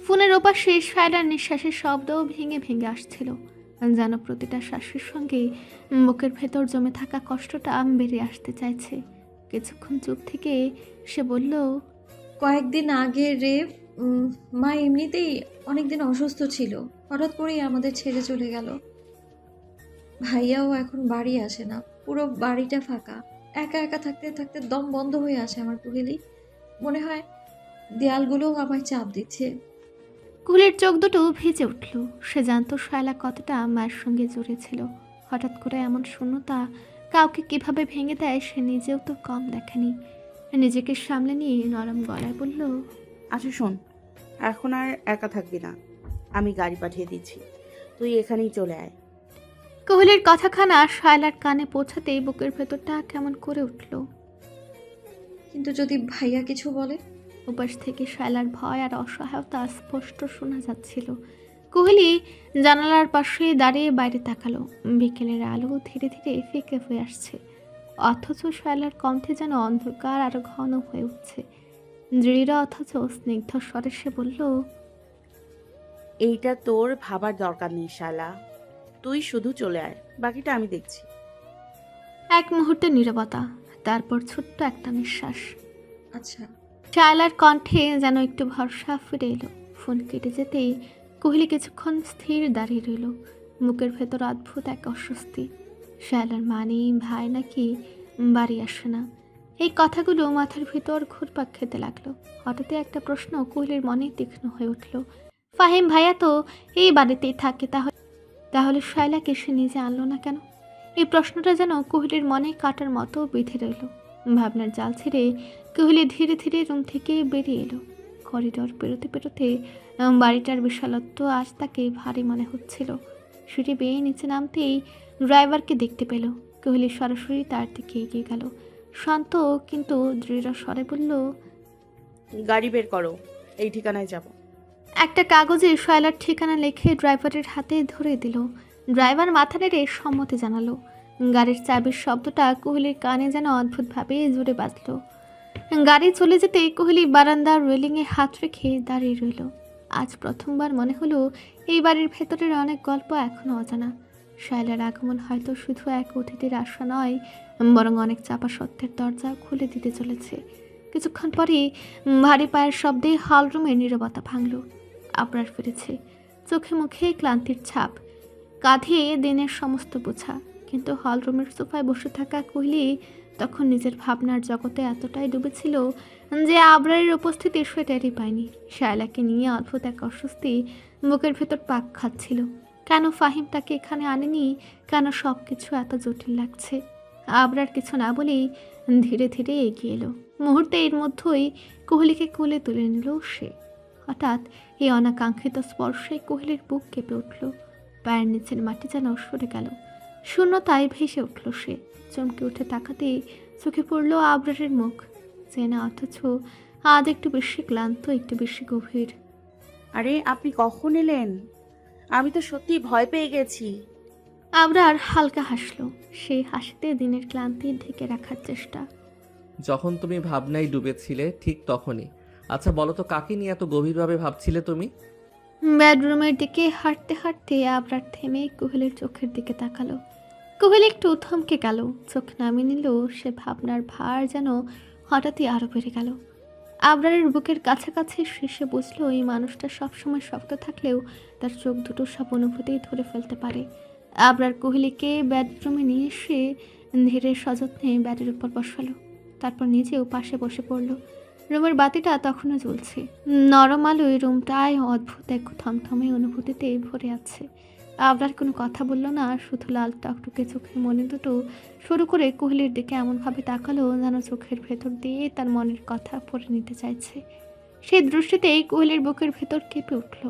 ফোনের ওপাশে শায়লার নিঃশ্বাসের শব্দও ভেঙে ভেঙে আসছিল, যেন প্রতিটা শ্বাসের সঙ্গে বুকের ভেতর জমে থাকা কষ্টটা বেরিয়ে আসতে চাইছে। কিছুক্ষণ চুপ থেকে সে বলল, কয়েকদিন আগে রে, মা এমনিতেই অনেকদিন অসুস্থ ছিল, হঠাৎ করেই আমাদের ছেড়ে চলে গেল। ভাইয়াও এখন বাড়ি আসে না, পুরো বাড়িটা ফাঁকা। একা একা থাকতে থাকতে দম বন্ধ হয়ে আসে আমার কোহেলি। মনে হয় দেয়ালগুলোও আমায় চাপ দিচ্ছে। কুলের চোখ দুটো ভিজে উঠল। সে জানতো শায়লা কতটা মায়ের সঙ্গে জড়িয়েছিল। হঠাৎ করে এমন শূন্যতা কাউকে কিভাবে ভেঙে দেয় সে নিজেও তো কম দেখেনি। নিজেকে সামলে নিয়ে নরম গলায় বলল, আচ্ছা শোন, এখন আর একা থাকবি না, আমি গাড়ি পাঠিয়ে দিচ্ছি, তুই এখানেই চলে আয়। কোহলির কথাখানা শায়লার কানে পৌঁছাতেই বুকের ভেতরটা কেমন করে উঠল। কিন্তু যদি ভাইয়া কিছু বলে? উপাস থেকে শায়লার ভয় আর অসহায়তা স্পষ্ট শোনা যাচ্ছিল। কোহলি জানালার পাশে দাঁড়িয়ে বাইরে তাকালো। বিকেলের আলো ধীরে ধীরে ফিকে হয়ে আসছে, অথচ শায়লার কণ্ঠে যেন অন্ধকার আরো ঘন হয়ে উঠছে। দৃঢ় অথচ স্নিগ্ধ স্বরে সে বলল, এইটা তোর ভাবার দরকার নেই শালা, তুই শুধু চলে আয়, বাকিটা আমি দেখছি। এক মুহূর্তে নীরবতা, তারপর ছোট্ট একটা নিঃশ্বাস। আচ্ছা। শায়লার কণ্ঠে যেন একটু ভরসা ফিরে এলো। ফোন কেটে যেতেই কোহলি কিছুক্ষণ স্থির দাঁড়িয়ে রইল, মুখের ভেতর অদ্ভুত এক অস্বস্তি। শায়লার মানে ভাই নাকি বাড়ি আসে না, এই কথাগুলো মাথার ভিতর ঘুরপাক খেতে লাগলো। হঠাৎ একটা প্রশ্ন কোহলির মনে তীক্ষ্ণ হয়ে উঠল। ফাহিম ভাইয়া তো এই বাড়িতেই থাকে, তাহলে শায়লাকে সে নিজে আনলো না কেন? এই প্রশ্নটা যেন কোহলির মনে কাটার মতো বেঁধে রইল। ভাবনার জাল ছেড়ে কোহলি ধীরে ধীরে রুম থেকে বেরিয়ে এলো। করিডোর পেরোতে পেরোতে বাড়িটার বিশালত্ব আজ তাকে ভারী মনে হচ্ছিল। সিঁড়ি বেয়ে নিচে নামতেই ড্রাইভারকে দেখতে পেল। কোহলি সরাসরি তার দিকে এগিয়ে গেল, শান্ত কিন্তু দৃঢ় স্বরে বলল, গাড়ি বের করো, এই ঠিকানায় যাব। একটা কাগজে শায়লার ঠিকানা লিখে ড্রাইভারের হাতে ধরে দিল। ড্রাইভার মাথা নেড়ে সম্মতি জানালো। গাড়ির চাবির শব্দটা কোহলির কানে যেন অদ্ভুতভাবে জোরে বাজল। গাড়ি চলে যেতে কোহলি বারান্দার রেলিংয়ে হাত রেখে দাঁড়িয়ে রইল। আজ প্রথমবার মনে হলো এই বাড়ির ভেতরের অনেক গল্প এখনো অজানা। শায়লার আগমন হয়তো শুধু এক অতিথির আশা নয়, বরং অনেক চাপা সত্যের দরজা খুলে দিতে চলেছে। কিছুক্ষণ পরে ভারী পায়ের শব্দে হলরুমের নীরবতা ভাঙল। আবরার ফিরেছে, চোখে মুখে ক্লান্তির ছাপ, কাঁধে দিনের সমস্ত বোঝা। কিন্তু হলরুমের সোফায় বসে থাকা কোহলি তখন নিজের ভাবনার জগতে এতটাই ডুবেছিল যে আবরারের উপস্থিতি সে টেরই পায়নি। শায়লাকে নিয়ে অদ্ভুত এক অস্বস্তি বুকের ভেতর পাক খাচ্ছিল। কেন ফাহিম তাকে এখানে আনেনি? কেন সব কিছু এত জটিল লাগছে? আবরার কিছু না বলেই ধীরে ধীরে এগিয়ে এলো। মুহূর্তে এর মধ্যেই কোহলিকে কোলে তুলে নিল সে। হঠাৎ এই অনাকাঙ্ক্ষিত স্পর্শে কোহলির বুক কেঁপে উঠল। পায়ের নিচের মাটি যেন সরে গেল, শূন্যতায় ভেসে উঠল সে। চমকে উঠে তাকাতেই চোখে পড়ল আবরারের মুখ, চেনা অথচ আজ একটু বেশি ক্লান্ত, একটু বেশি গভীর। আরে আপনি কখন এলেন? আমি তো সত্যি ভয় পেয়ে গেছি। আবরার হালকা হাসলো, সেই হাসিতে দিনের ক্লান্তি ঢেকে রাখার চেষ্টা। যখন তুমি ভাবনায় ডুবেছিলে ঠিক তখনই। আচ্ছা বলো তো, কাকে নিয়ে এত গভীরভাবে ভাবছিলে তুমি? বেডরুমের দিকে হাঁটতে হাঁটতে আবরার থেমে কোহলির চোখের দিকে তাকালো। কোহলি একটু থমকে গেল, চোখ নামিয়ে নিল। সে ভাবনার ভার যেন হঠাৎই আরো বেড়ে গেল। আবরারের বুকের কাছাকাছি শেষে বুঝলো এই মানুষটা সবসময় শক্ত থাকলেও তার চোখ দুটো সব অনুভূতি ধরে ফেলতে পারে। আবরার কোহলিকে বেডরুমে নিয়ে এসে ধীরে সযত্নে ব্যাটের উপর বসালো, তারপর নিজেও পাশে বসে পড়ল। রুমের বাতিটা তখনও জ্বলছে, নরম আলোয় রুমটায় অদ্ভুত এক থমথমে অনুভূতিতে ভরে আছে। আবরার কোনো কথা বলল না, শুধু লাল টকটকে চোখের মনে দুটো শুরু করে কোহলির দিকে এমনভাবে তাকালো যেন চোখের ভেতর দিয়ে তার মনের কথা পড়ে নিতে চাইছে। সেই দৃষ্টিতেই কোহলির বুকের ভেতর কেঁপে উঠল।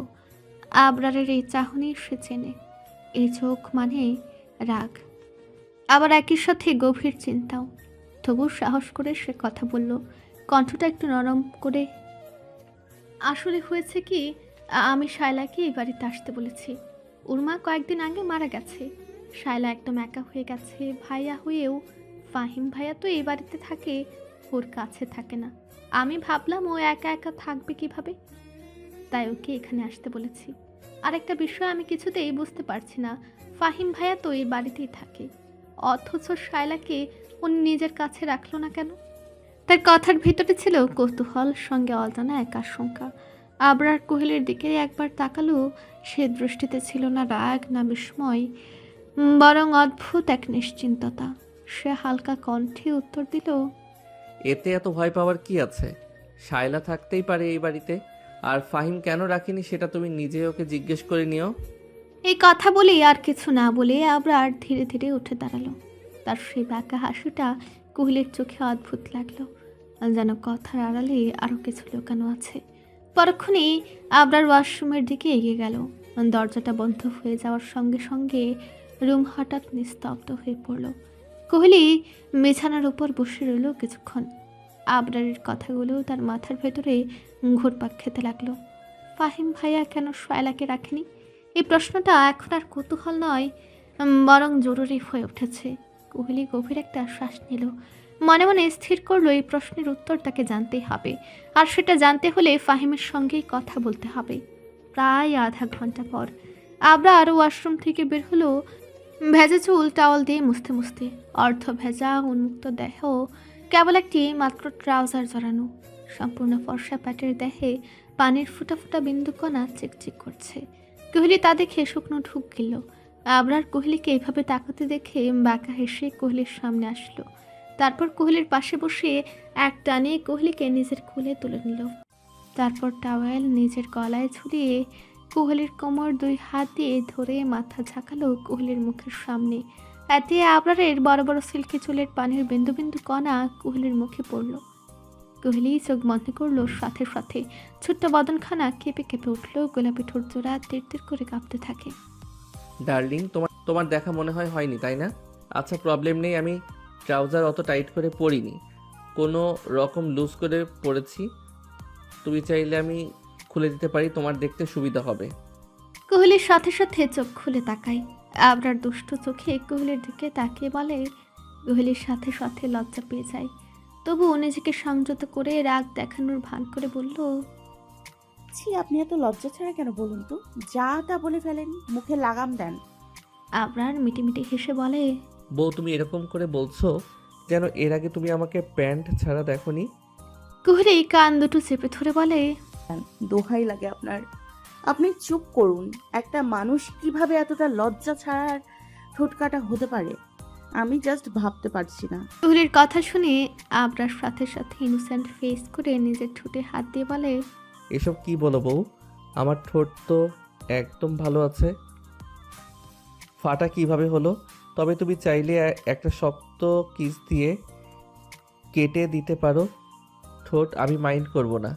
আবরারের এই চাহনি সে চেনে, এই চোখ মানে রাগ, আবার একই সাথে গভীর চিন্তাও। তবু সাহস করে সে কথা বলল, কণ্ঠটা একটু নরম করে। আসলে হয়েছে কি, আমি শায়লাকে এই বাড়িতে আসতে বলেছি। ওর মা কয়েকদিন আগে মারা গেছে। শায়লা একদম একা হয়ে গেছে। ভাইয়া হয়েও ফাহিম ভাইয়া তো এই বাড়িতে থাকে, ওর কাছে থাকে না। আমি ভাবলাম ও একা একা থাকবে কিভাবে, তাই ওকে এখানে আসতে বলেছি। আর একটা বিষয় আমি কিছুতেই বুঝতে পারছি না, ফাহিম ভাইয়া তো এই বাড়িতেই থাকে, অথচ শায়লাকে উনি নিজের কাছে রাখলো না কেন? তার কথার ভিতরে ছিল কৌতূহল, সঙ্গে অজানা এক আশঙ্কা। আবরার কোহলির দিকে একবার তাকালো, সে দৃষ্টিতে ছিল না রাগ না বিস্ময়, বরং অদ্ভুত এক নিশ্চিন্ততা। সে হালকা কণ্ঠে উত্তর দিল, এতে এত ভয় পাওয়ার কি আছে? শায়লা থাকতেই পারে এই বাড়িতে, আর ফাহিম কেন রাখিনি সেটা তুমি নিজে ওকে জিজ্ঞেস করে নিও। এই কথা বলেই আর কিছু না বলে আবরার ধীরে ধীরে উঠে দাঁড়ালো। তার সেই বাঁকা হাসিটা কোহলির চোখে অদ্ভুত লাগলো, যেন কথার আড়ালে আরও কিছু লুকানো আছে। পরক্ষণেই আবরার ওয়াশরুমের দিকে এগিয়ে গেল। দরজাটা বন্ধ হয়ে যাওয়ার সঙ্গে সঙ্গে রুম হঠাৎ নিস্তব্ধ হয়ে পড়ল। কোহলি বিছানার উপর বসে রইল কিছুক্ষণ। আবরারের কথাগুলো তার মাথার ভেতরে ঘুরপাক খেতে লাগলো। ফাহিম ভাইয়া কেন শায়লাকে রাখেনি? এই প্রশ্নটা এখন আর কৌতূহল নয়, বরং জরুরি হয়ে উঠেছে। কোহলি গভীর একটা শ্বাস নিল, মনে মনে স্থির করলো এই প্রশ্নের উত্তর তাকে জানতেই হবে, আর সেটা জানতে হলে ফাহিমের সঙ্গেই কথা বলতে হবে। প্রায় আধা ঘন্টা পর আবরার ওয়াশরুম থেকে বের হলো, ভেজা চুল টাওয়াল দিয়ে মুছতে মুছতে, অর্ধ ভেজা উন্মুক্ত দেহ, কেবল একটি মাত্র ট্রাউজার জড়ানো। সম্পূর্ণ ফর্সা প্যাটের দেহে পানির ফুটা ফুটা বিন্দুকণা চিকচিক করছে। কোহলি তা দেখে শুকনো ঢুক গেল। আবরার কোহলিকে এভাবে তাকাতে দেখে বাঁকা হেসে কোহলির সামনে আসলো। তারপর কোহলির পাশে বসে এক টানে কোহলিকে নিজের কোলে তুলে নিল। তারপর টাওয়েল নিজের গলায় ঝুলিয়ে কোহলির কোমর 2 হাত দিয়ে ধরে মাথা ঝাঁকালো কোহলির মুখের সামনে। এতে আবরারের বড় বড় সিল্কি চুলের পানির বিন্দু বিন্দু কণা কোহলির মুখে পড়ল। কোহলি চোখ বন্ধ করলো, সাথে সাথে ছোট্ট বদনখানা কেঁপে কেঁপে উঠলো, গোলাপি ঠোঁট জোড়া তীর তীর করে কাঁপতে থাকে। ডার্লিং, তোমার দেখা মনে হয়নি, তাই না? আচ্ছা, প্রবলেম নেই। আমি ট্রাউজার অত টাইট করে পরিনি, কোনো রকম লুজ করে পরেছি। তুমি চাইলে আমি খুলে দিতে পারি, তোমার দেখতে সুবিধা হবে। কোহলির সাথে সাথে চোখ খুলে তাকায়। আবরার দুষ্ট চোখে কোহলির দিকে তাকিয়ে বলে। কোহলির সাথে সাথে লজ্জা পেয়ে যায়, তবুও নিজেকে সংযত করে রাগ দেখানোর ভান করে বলল, ছি, আপনি এত লজ্জা ছাড়া কেন বলুন তো? যা তা বলে ফেলেন, মুখে লাগাম দেন। আবরার মিটিমিটি হেসে বলে, বউ, তুমি এরকম করে বলছো যেন এর আগে তুমি আমাকে প্যান্ট ছাড়া দেখোনি। কোহলি কান দুটো চেপে ধরে বলে, দোহাই লাগে আপনার, আপনি চুপ করুন। একটা মানুষ কিভাবে এতটা লজ্জা ছাড়ার ঠোঁটকাটা হতে পারে, আমি জাস্ট ভাবতে পারছি না। কোহলির কথা শুনে আবরার সাথে সাথে ইনোসেন্ট ফেস করে নিজের ঠোঁটে হাত দিয়ে বলে, এসব কি বলো বউ? আমার ঠোঁট তো একদম ভালো আছে। ফাটা কিভাবে হলো? তবে তুমি চাইলে একটা শক্ত কিস দিয়ে কেটে দিতে পারো ঠোঁট, আমি মাইন্ড করব না।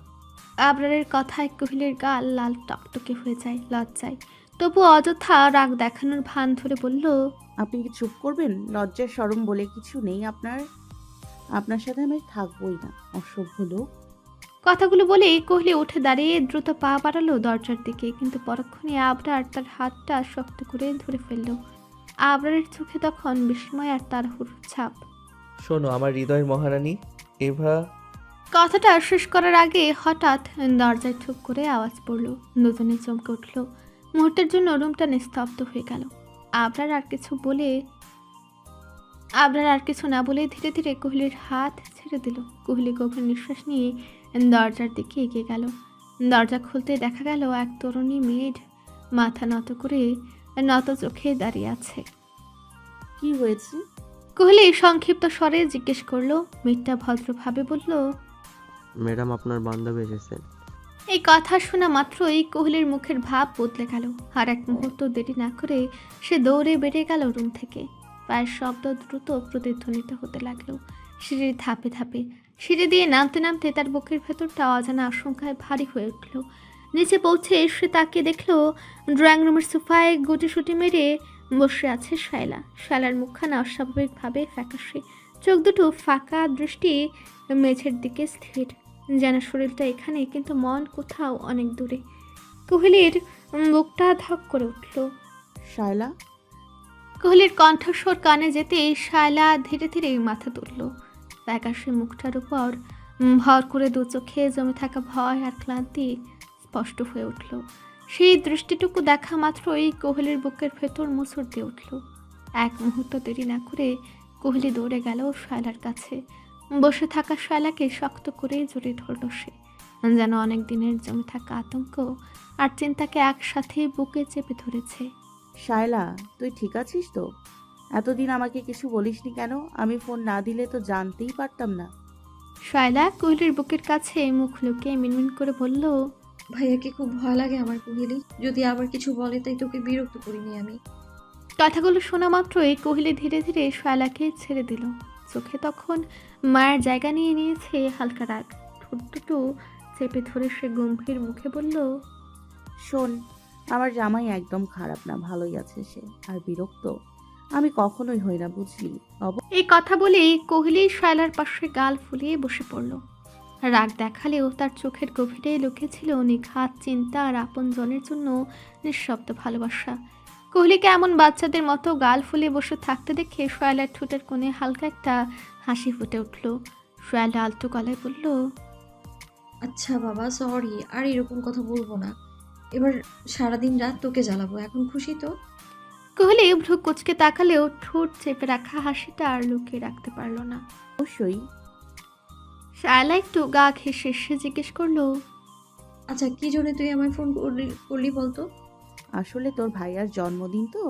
আবরারের কথায় কোহলির গাল লাল টকটকে হয়ে যায় লজ্জায়, তবু অযথা রাগ দেখানোর ভান ধরে বলল, আপনি কি চুপ করবেন? লজ্জার শরম বলে কিছু নেই আপনার। আপনার সাথে আমি থাকবোই না, অসভ্য লোক। কথাগুলো বলে কোহলি উঠে দাঁড়িয়ে দ্রুত পা বাড়ালো দরজার দিকে, কিন্তু পরক্ষণে আবরার তার হাতটা শক্ত করে ধরে ফেলল। আবরারের চোখে তখন বিস্ময় আর তাড়াহুড়োর ছাপ। শোনো আমার হৃদয়ের মহারানী, এভা। কথাটা শেষ করার আগে হঠাৎ দরজায় ঠুক করে আওয়াজ পড়ল। দুজনে চমকে উঠল। মুহূর্তের জন্য রুমটা নিস্তব্ধ হয়ে গেল। আবরার আর কিছু না বলে ধীরে ধীরে কোহলির হাত ছেড়ে দিল। কোহলি গভীর নিঃশ্বাস নিয়ে দরজার দিকে এগিয়ে গেল। দরজা খুলতে দেখা গেল এক তরুণী মেয়ে মাথা নত করে নত চোখে দাঁড়িয়ে আছে। কি হয়েছে? কোহলি সংক্ষিপ্ত স্বরে জিজ্ঞেস করলো। মেয়েটা ভদ্রভাবে বলল, ম্যাডাম, আপনার বান্ধবী এসেছেন। এই কথা শোনা মাত্রই কোহলির মুখের ভাব বদলে গেল। আর এক মুহূর্ত দেরি না করে সে দৌড়ে বেরিয়ে গেল রুম থেকে। পায়ের শব্দ দ্রুত প্রতিধ্বনিত হতে লাগলো সিঁড়ির ধাপে ধাপে। সিঁড়ি দিয়ে নামতে নামতে তার বুকের ভেতরটা অজানা আশঙ্কায় ভারী হয়ে উঠল। নিচে পৌঁছে সে তাকিয়ে দেখলো ড্রয়িং রুমের সোফায় গুটিসুটি মেরে বসে আছে শায়লা। শায়লার মুখখানা অস্বাভাবিকভাবে ফ্যাকাশে, চোখ দুটো ফাঁকা, দৃষ্টি মেঝের দিকে স্থির, যেন শরীরটা এখানে কিন্তু মন কোথাও অনেক দূরে। কোহলির বুকটা ধক করে উঠল। শায়লা? কোহলির কণ্ঠস্বর কানে যেতেই শায়লা ধীরে ধীরে মাথা তুলল। ফ্যাকাশে মুখটার উপর ভর করে দু চোখে জমে থাকা ভয় আর ক্লান্তি স্পষ্ট হয়ে উঠল। সেই দৃষ্টিটুকু দেখা মাত্রই কোহলির বুকের ভেতর মুচড় দিয়ে উঠল। এক মুহূর্ত দেরি না করে কোহলি দৌড়ে গেল শায়লার কাছে। বসে থাকা শায়লাকে শক্ত করে জড়িয়ে ধরল সে, যেন অনেক দিনের জমে থাকা আতঙ্ক আর চিন্তাকে একসাথে বুকে চেপে ধরেছে। শায়লা, তুই ঠিক আছিস তো? এতদিন আমাকে কিছু বলিসনি কেন? আমি ফোন না দিলে তো জানতেই পারতাম না। শায়লা কোহলির বুকের কাছে মুখ লুকিয়ে মিনমিন করে বলল, ভাইয়াকে খুব ভয় লাগে আমার কোহেলি, যদি আবার কিছু বলে তাই তোকে বিরক্ত করিনি আমি। কথাগুলো শোনা মাত্রই কোহলি ধীরে ধীরে শায়লাকে ছেড়ে দিল। চোখে তখন মায়ের জায়গা নিয়ে নিয়েছে হালকা রাগ। ঠোঁট দুটো চেপে ধরে সে গম্ভীর মুখে বলল, শোন, আমার জামাই একদম খারাপ না, ভালোই আছে সে। আর বিরক্ত? আমি কখনোই হই না, বুঝলি? এই কথা বলেই কোহলি শায়লার পাশে গাল ফুলিয়ে বসে পড়ল। রাগ দেখালেও তার চোখের গভীরে লুকিয়েছিল নিখাত চিন্তা আর আপনজনের জন্য নিঃশব্দ ভালোবাসা। কোহলিকে এমন বাচ্চাদের মতো গাল ফুলিয়ে বসে থাকতে দেখে শায়লার ঠোঁটের কোণে হালকা একটা হাসি ফুটে উঠল। শায়লা আলতো গলায় বলল, আচ্ছা বাবা, সরি, আর এরকম কথা বলবো না। এবার সারাদিন রাত তোকে জ্বালাবো। এখন খুশি তো? কোহলি ভ্রু কুচকে তাকালেও ঠোঁট চেপে রাখা হাসিটা আর লুকিয়ে রাখতে পারল না। অবশ্যই। শায়লা একটু গা ঘেঁষে সে জিজ্ঞেস করলো, আচ্ছা, কি জন্য তুই আমায় ফোন করলি বলতো? আসলে তোর ভাইয়ার জন্মদিন তো,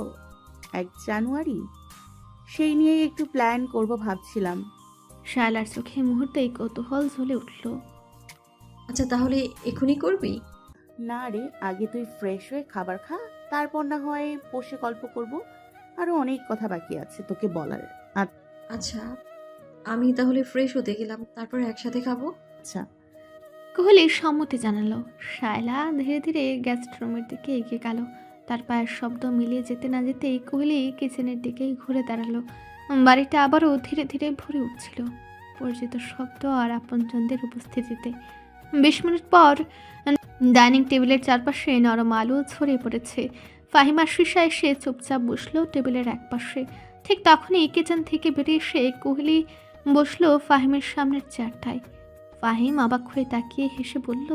1 জানুয়ারি, সেই নিয়েই একটু প্ল্যান করব ভাবছিলাম। শায়লার চোখে মুহূর্তেই কৌতূহল জ্বলে উঠল। আচ্ছা, তাহলে এখনই করবি? না রে, আগে তুই ফ্রেশ হয়ে খাবার খা, তারপর না হয় বসে গল্প করব। আরো অনেক কথা বাকি আছে তোকে বলার। আচ্ছা, আমি তাহলে ফ্রেশ হতে গেলাম, তারপর একসাথে খাবো। আচ্ছা। কোহলি সম্মতি জানালো। শায়লা ধীরে ধীরে গেস্ট রুমের দিকে এগিয়ে গেল। তার পায়ের শব্দ মিলিয়ে যেতে না যেতেই কোহলি কিচেনের দিকে ঘুরে দাঁড়ালো। বাড়িটা আবারও ধীরে ধীরে ভরে উঠছিল পরিচিত শব্দ আর আপনজনদের উপস্থিতিতে। 20 মিনিট পর ডাইনিং টেবিলের চারপাশে নরম আলো ছড়িয়ে পড়েছে। ফাহিমা শিশা এসে চুপচাপ বসলো টেবিলের একপাশে। ঠিক তখনই কিচেন থেকে বেরিয়ে এসে কোহলি বসলো ফাহিমের সামনের চেয়ারটায়। ফাহিম অবাক হয়ে তাকিয়ে হেসে বলল,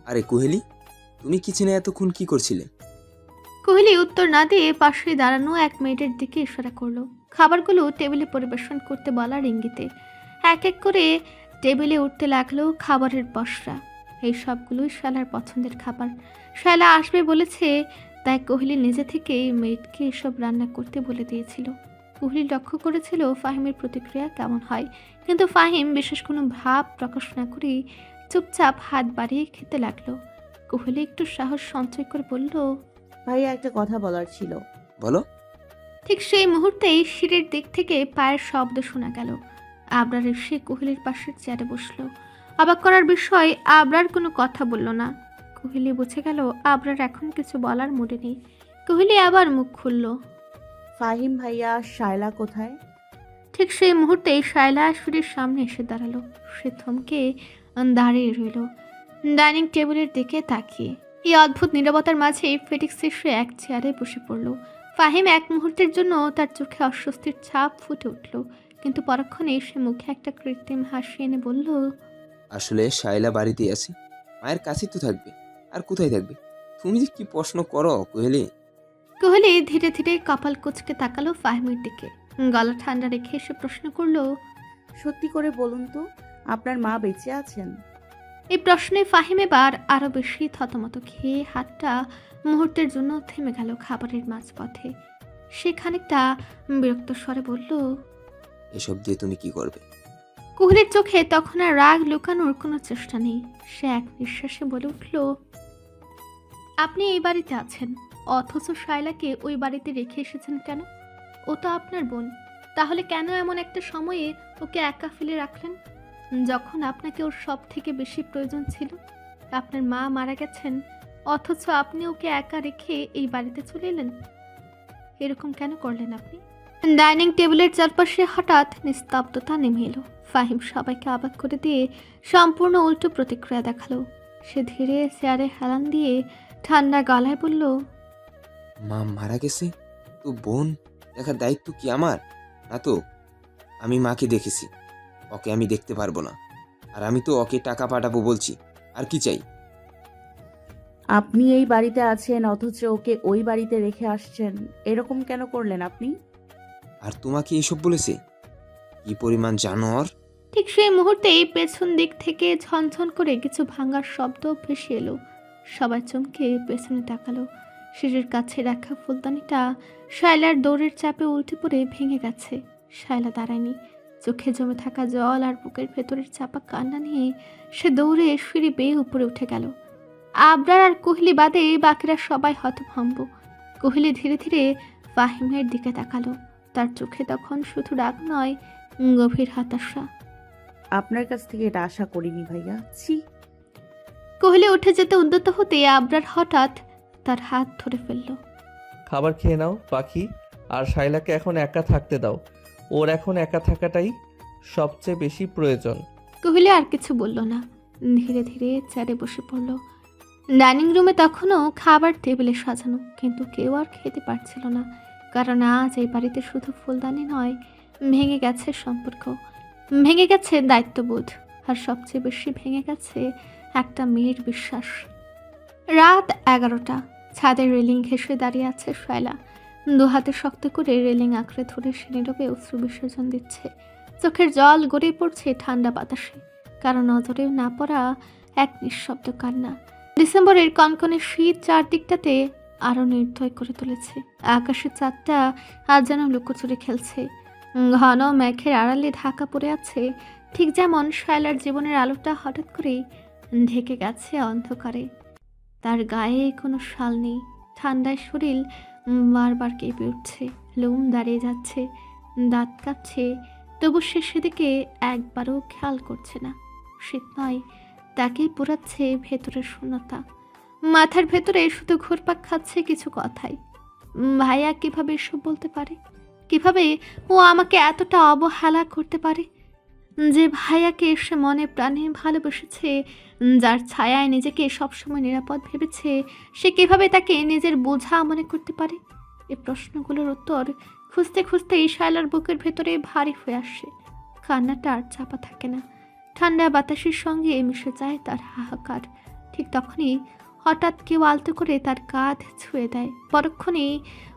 আরে কোহেলি, তুমি কিচেনে এতক্ষণ কি করছিলে? কোহলি উত্তর না দিয়ে পাশে দাঁড়ানো এক মেয়েটার দিকে ইশারা করলো। খাবারগুলো টেবিলে পরিবেশন করতে বলার ইঙ্গিতে এক এক করে টেবিলে উঠতে লাগলো খাবারের পসরা। এই সবগুলোই শালার পছন্দের খাবার। শালা আসবে বলেছে, তাই কোহলি নিজে থেকেই মেয়েটকে এসব রান্না করতে বলে দিয়েছিল। কোহলি লক্ষ্য করেছিল ফাহিমের প্রতিক্রিয়া কেমন হয়, কিন্তু ফাহিম বিশেষ কোনো ভাব প্রকাশ না করেই চুপচাপ হাত বাড়িয়ে খেতে লাগলো। কোহলি একটু সাহস সঞ্চয় করে বলল, ভাইয়া একটা কথা বলার ছিল। বলো। ঠিক সেই মুহূর্তেই সিঁড়ির দিক থেকে পায়ের শব্দ শোনা গেল। আবরার এসে কোহলির পাশের চেয়ারে বসলো। অবাক করার বিষয়, আবরার কোনো কথা বলল না। কোহলি বুঝে গেল আবরার এখন কিছু বলার মুডে নেই। কোহলি আবার মুখ খুলল। ফাহিম ভাইয়া, শায়লা কোথায়? ঠিক সেই মুহূর্তেই শায়লা সিঁড়ির সামনে এসে দাঁড়ালো। সে থমকে দাঁড়িয়ে রইল, ডাইনিং টেবিলের দিকে তাকিয়ে। এই অদ্ভুত নীরবতার মাঝেই ফেটিক্স এসে এক চেয়ারে বসে পড়ল। ফাহিম এক মুহূর্তের জন্য তার চোখে অস্বস্তির ছাপ ফুটে উঠল, কিন্তু পরক্ষণে সে মুখে একটা কৃত্রিম হাসি এনে বলল, আসলে শায়লা বাড়িতেই আছে, মায়ের কাছেই তো থাকবে, আর কোথায় থাকবে? তুমি যে কি প্রশ্ন করো কোহেলি। কোহলি ধীরে ধীরে কপাল কুঁচকে তাকালো ফাহিমের দিকে। গলা ঠান্ডা রেখে সে প্রশ্ন করলো, সত্যি করে বলুন তো, আপনার মা বেঁচে আছেন? এই প্রশ্নে ফাহিম এবার আরো বেশি থতমত খেয়ে হাতটা মুহূর্তের জন্য থেমে গেল খাবারের মাঝপথে। সে খানিকটা বিরক্ত স্বরে বলল, এসব দিয়ে তুমি কি করবে? কোহলির চোখে তখন আর রাগ লুকানোর কোনো চেষ্টা নেই। সে এক নিঃশ্বাসে বলে উঠল, আপনি এই বাড়িতে আছেন, অথচ শায়লাকে ওই বাড়িতে রেখে এসেছেন কেন? ও তো আপনার বোন, তাহলে কেন এমন একটা সময়ে ওকে একা ফেলে রাখলেন, যখন আপনাকে ওর সব থেকে বেশি প্রয়োজন ছিল? আপনার মা মারা গেছেন, অথচ আপনি ওকে একা রেখে এই বাড়িতে চলে এলেন। এরকম কেন করলেন আপনি? ডাইনিং টেবিলের চারপাশে হঠাৎ নিস্তব্ধতা নেমে এলো। ফাহিম সবাইকে অবাক করে দিয়ে সম্পূর্ণ উল্টো প্রতিক্রিয়া দেখালো। সে ধীরে চেয়ারে হেলান দিয়ে ঠান্ডা গলায় বলল, মা মারা গেছে তো বোন দেখার দায়িত্ব কি আমার? না তো, আমি মাকে দেখেছি, ওকে আমি দেখতে পারবো না। আর আমি তো ওকে টাকা পাঠাবো বলছি, আর কি চাই? আপনি এই বাড়িতে আছেন অথচ ওকে ওই বাড়িতে রেখে আসছেন, এরকম কেন করলেন আপনি? আর তোমাকে এসব বলেছে? কি পরিমাণ জানোয়ার! ঠিক সেই মুহূর্তেই পেছন দিক থেকে ঝনঝন করে কিছু ভাঙার শব্দ ভেসে এলো। সবাই চমকে পেছনে তাকালো। সিঁড়ির কাছে রাখা ফুলদানিটা শায়লার দৌড়ের চাপে উল্টে পড়ে ভেঙে গেছে। শায়লা দাঁড়ায়নি। চোখে জমে থাকা জল আর বুকের ভেতরের চাপা কান্না নিয়ে সে দৌড়ে সিঁড়ি বেয়ে উপরে উঠে গেল। আবরার আর কোহলি বাদে বাকিরা সবাই হতভম্ব। কোহলি ধীরে ধীরে ফাহিমের দিকে তাকালো। তার চোখে তখন শুধু রাগ নয়, গভীর হতাশা। আপনার কাছ থেকে এটা আশা করিনি ভাইয়া, ছি। কোহলি উঠে যেতে উদ্যত হতে আবরার হঠাৎ তার হাত ধরে ফেলল। খাবার খেয়ে নাও পাখি, আর শাইলাকে এখন একা থাকতে দাও। ওর এখন একা থাকাটাই সবচেয়ে বেশি প্রয়োজন। কোহলি আর কিছু বলল না, ধীরে ধীরে চেয়ারে বসে পড়ল। ডাইনিং রুমে তখনও খাবার টেবিলে সাজানো, কিন্তু কেউ আর খেতে পারছিল না, কারণ আজ এই বাড়িতে শুধু ফুলদানি নয়, ভেঙে গেছে সম্পর্ক, ভেঙে গেছে দায়িত্ববোধ, আর সবচেয়ে বেশি ভেঙে গেছে একটা মেয়ের বিশ্বাস। রাত 11টা, ছাদের রেলিং ঘেঁষে দাঁড়িয়ে আছে শায়লা। দু হাতে শক্ত করে রেলিং আঁকড়ে ধরে সে নীরবে অশ্রু বিসর্জন দিচ্ছে। চোখের জল গড়িয়ে পড়ছে ঠান্ডা বাতাসে, কারণ নজরেও না পড়া এক নিঃশব্দ কান্না। ডিসেম্বরের কনকনে শীত চারদিকটাতে আরও নির্দয় করে তুলেছে। আকাশের চাঁদটা আজ যেন লুকোচুরি খেলছে, ঘন মেঘের আড়ালে ঢাকা পড়ে আছে, ঠিক যেমন শায়লার জীবনের আলোটা হঠাৎ করেই ঢেকে গেছে অন্ধকারে। তার গায়ে কোনো শাল নেই, ঠান্ডায় শরীর বারবার কেঁপে উঠছে, লোম দাঁড়িয়ে যাচ্ছে, দাঁত কাঁপছে, তবু সে সেদিকে একবারও খেয়াল করছে না। শীত নয়, তাকে পোড়াচ্ছে ভেতরের শূন্যতা। মাথার ভেতরে শুধু ঘুরপাক খাচ্ছে কিছু কথাই। ভাইয়া কিভাবে এসব বলতে পারে? কিভাবে ও আমাকে এতটা অবহেলা করতে পারে? যে ভাইয়াকে সে মনে প্রাণে ভালোবেসেছে, যার ছায়ায় নিজেকে সবসময় নিরাপদ ভেবেছে, সে কিভাবে তাকে নিজের বোঝা মনে করতে পারে? এই প্রশ্নগুলোর উত্তর খুঁজতে খুঁজতে শায়লার বুকের ভেতরে ভারী হয়ে আসে। কান্নাটা আর চাপা থাকে না, ঠান্ডা বাতাসের সঙ্গে মিশে যায় তার হাহাকার। ঠিক তখনই হঠাৎ কেউ আলতো করে তার কাঁধ ছুঁয়ে দেয়। পরক্ষণেই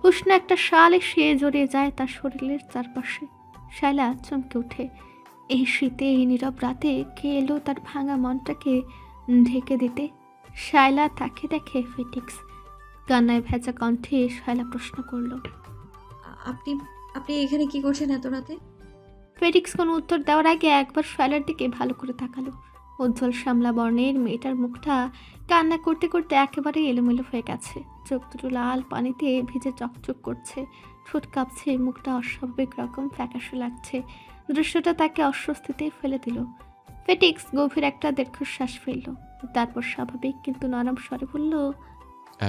উষ্ণ একটা শাল এসে জড়িয়ে যায় তার শরীরের চারপাশে। শায়লা চমকে ওঠে। এই শীতে, এই নীরব রাতে কে এলো তার ভাঙা মনটাকে ঢেকে দিতে? শায়লা তাকে দেখে ফেটিক্স। কান্নায় ভেজা কণ্ঠে শায়লা প্রশ্ন করল, আপনি আপনি এখানে কি করছেন এত রাতে? ফেটিক্স কোনো উত্তর দেওয়ার আগে একবার শায়লার দিকে ভালো করে তাকালো। উজ্জ্বল শ্যামলা বর্ণের মেয়েটার মুখটা কান্না করতে করতে একেবারে এলোমেলো হয়ে গেছে। চোখ দুটো লাল পানিতে ভিজে চকচক করছে, ঠোঁট কাঁপছে, মুখটা অস্বাভাবিক রকম ফ্যাকাশে লাগছে। দৃশ্যটা তাকে অস্বস্তিতে ফেলে দিল। ফেটিক্স গভীর একটা দীর্ঘশ্বাস ফেলল, তারপর স্বাভাবিক কিন্তু নরম স্বরে বলল,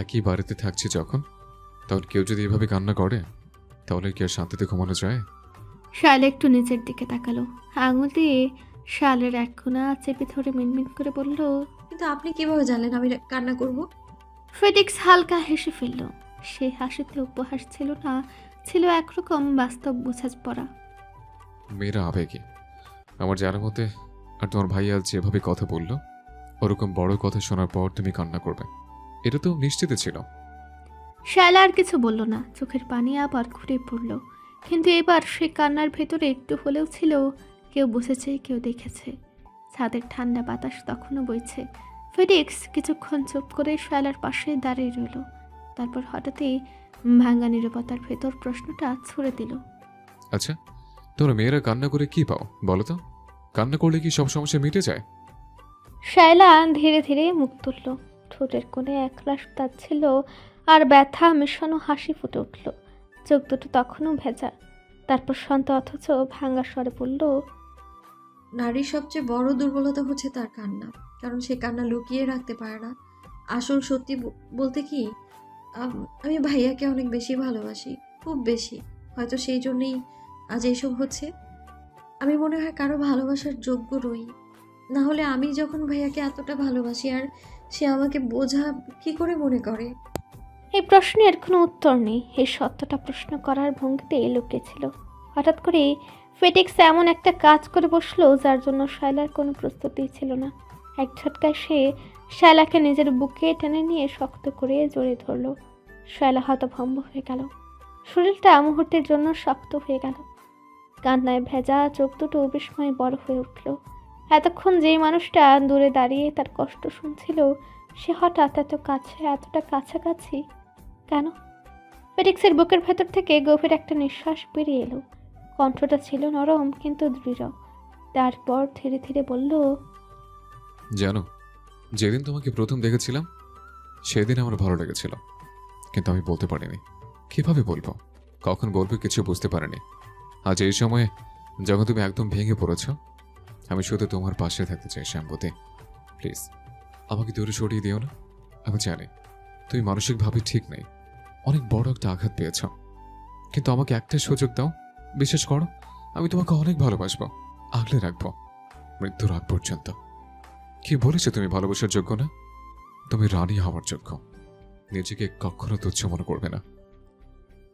একই বাড়িতে থাকছি যখন, তখন কেউ যদি এভাবে কান্না করে তাহলে কি আর শান্তিতে ঘুমানো যায়? শায়লা একটু নিচের দিকে তাকালো, আঙুল দিয়ে শালের এক কোণা চেপে ধরে মিনমিন করে বলল, কিন্তু আপনি কিভাবে জানলেন আমি কান্না করব? ফেটিক্স হালকা হেসে ফেলল। সে হাসিতে উপহাস ছিল না, ছিল একরকম বাস্তব বোঝাপড়া। মেয়েরা আবেগে, আমার জানার মতে। আর তোমার ভাই আজ যেভাবে কথা বললো, ওরকম বড় কথা শোনার পর তুমি কান্না করবে, এটা তো নিশ্চিত ছিল। শায়লা আর কিছু বলল না, চোখের পানি আবার ঘুরে পড়ল। কিন্তু এবার সে কান্নার ভেতরে একটু হলেও ছিল কেউ বুঝেছে, কেউ দেখেছে। ছাদের ঠান্ডা বাতাস তখনও বইছে। ফেটিক্স কিছুক্ষণ চুপ করে শায়লার পাশে দাঁড়িয়ে রইল, তারপর হঠাৎই ভাঙা নীরবতার ভেতর প্রশ্নটা ছুড়ে দিল, আচ্ছা, তোমরা মেয়েরা কান্না করে কি পাও বলো তো? কান্না করলে কি সব সমস্যা মিটে যায়? শায়লা ধীরে ধীরে মুখ তুলল, ঠোঁটের কোণে একরাশ তাচ্ছিল আর ব্যথা মেশানো হাসি ফুটে উঠল। চোখ দুটো তখনও ভেজা। তারপর শান্ত অথচ ভাঙা স্বরে বলল, নারীর সবচেয়ে বড় দুর্বলতা হচ্ছে তার কান্না, কারণ সে কান্না লুকিয়ে রাখতে পারে না। আসল সত্যি বলতে কি, আমি ভাইয়াকে অনেক বেশি ভালোবাসি, খুব বেশি। হয়তো সেই জন্যই আজ এইসব হচ্ছে। আমি মনে হয় কারো ভালোবাসার যোগ্য রই, না হলে আমি যখন ভাইয়াকে এতটা ভালোবাসি আর সে আমাকে বোঝা কি করে মনে করে? এই প্রশ্নের কোনো উত্তর নেই। এই সত্যটা প্রশ্ন করার ভঙ্গিতে লুকিয়েছিল। হঠাৎ করে ফেটিক্স এমন একটা কাজ করে বসলো যার জন্য শায়লার কোনো প্রস্তুতি ছিল না। এক ঝটকায় সে শায়লাকে নিজের বুকে টেনে নিয়ে শক্ত করে জড়িয়ে ধরল। শায়লা হতভম্ব হয়ে গেল, শরীরটা মুহূর্তের জন্য শক্ত হয়ে গেল। কান্নায় ভেজা চোখ দুটো বিস্ময়ে বড় হয়ে উঠল। এতক্ষণ যেই মানুষটা দূরে দাঁড়িয়ে তার কষ্ট শুনছিল, সে হঠাৎ এত কাছে, এতটা কাছাকাছি কেন? ফেটিক্সের বুকের ভেতর থেকে গভীর একটা নিঃশ্বাস বেরিয়ে এলো। কণ্ঠটা ছিল নরম কিন্তু দৃঢ়। তারপর ধীরে ধীরে বলল, জানো, যেদিন তোমাকে প্রথম দেখেছিলাম সেদিন আমার ভালো লেগেছিল, কিন্তু আমি বলতে পারিনি। কিভাবে বলবো, কখন বলবো কিছু বুঝতে পারিনি। আজ এই সময়ে যখন তুমি একদম ভেঙে পড়েছ, আমি শুধু তোমার পাশে থাকতে চাই শ্যামবতী। প্লিজ আমাকে দূরে সরিয়ে দিও না। আমি জানি তুমি মানসিকভাবে ঠিক নেই, অনেক বড় একটা আঘাত পেয়েছ, কিন্তু আমাকে একটা সুযোগ দাও, বিশ্বাস করো আমি তোমাকে অনেক ভালোবাসবো, আগলে রাখবো মৃত্যুর আগ পর্যন্ত। কি বলেছো তুমি ভালোবাসার যোগ্য না? তুমি রানী হওয়ার যোগ্য। নিজেকে কখনো তুচ্ছ মনে করবে না।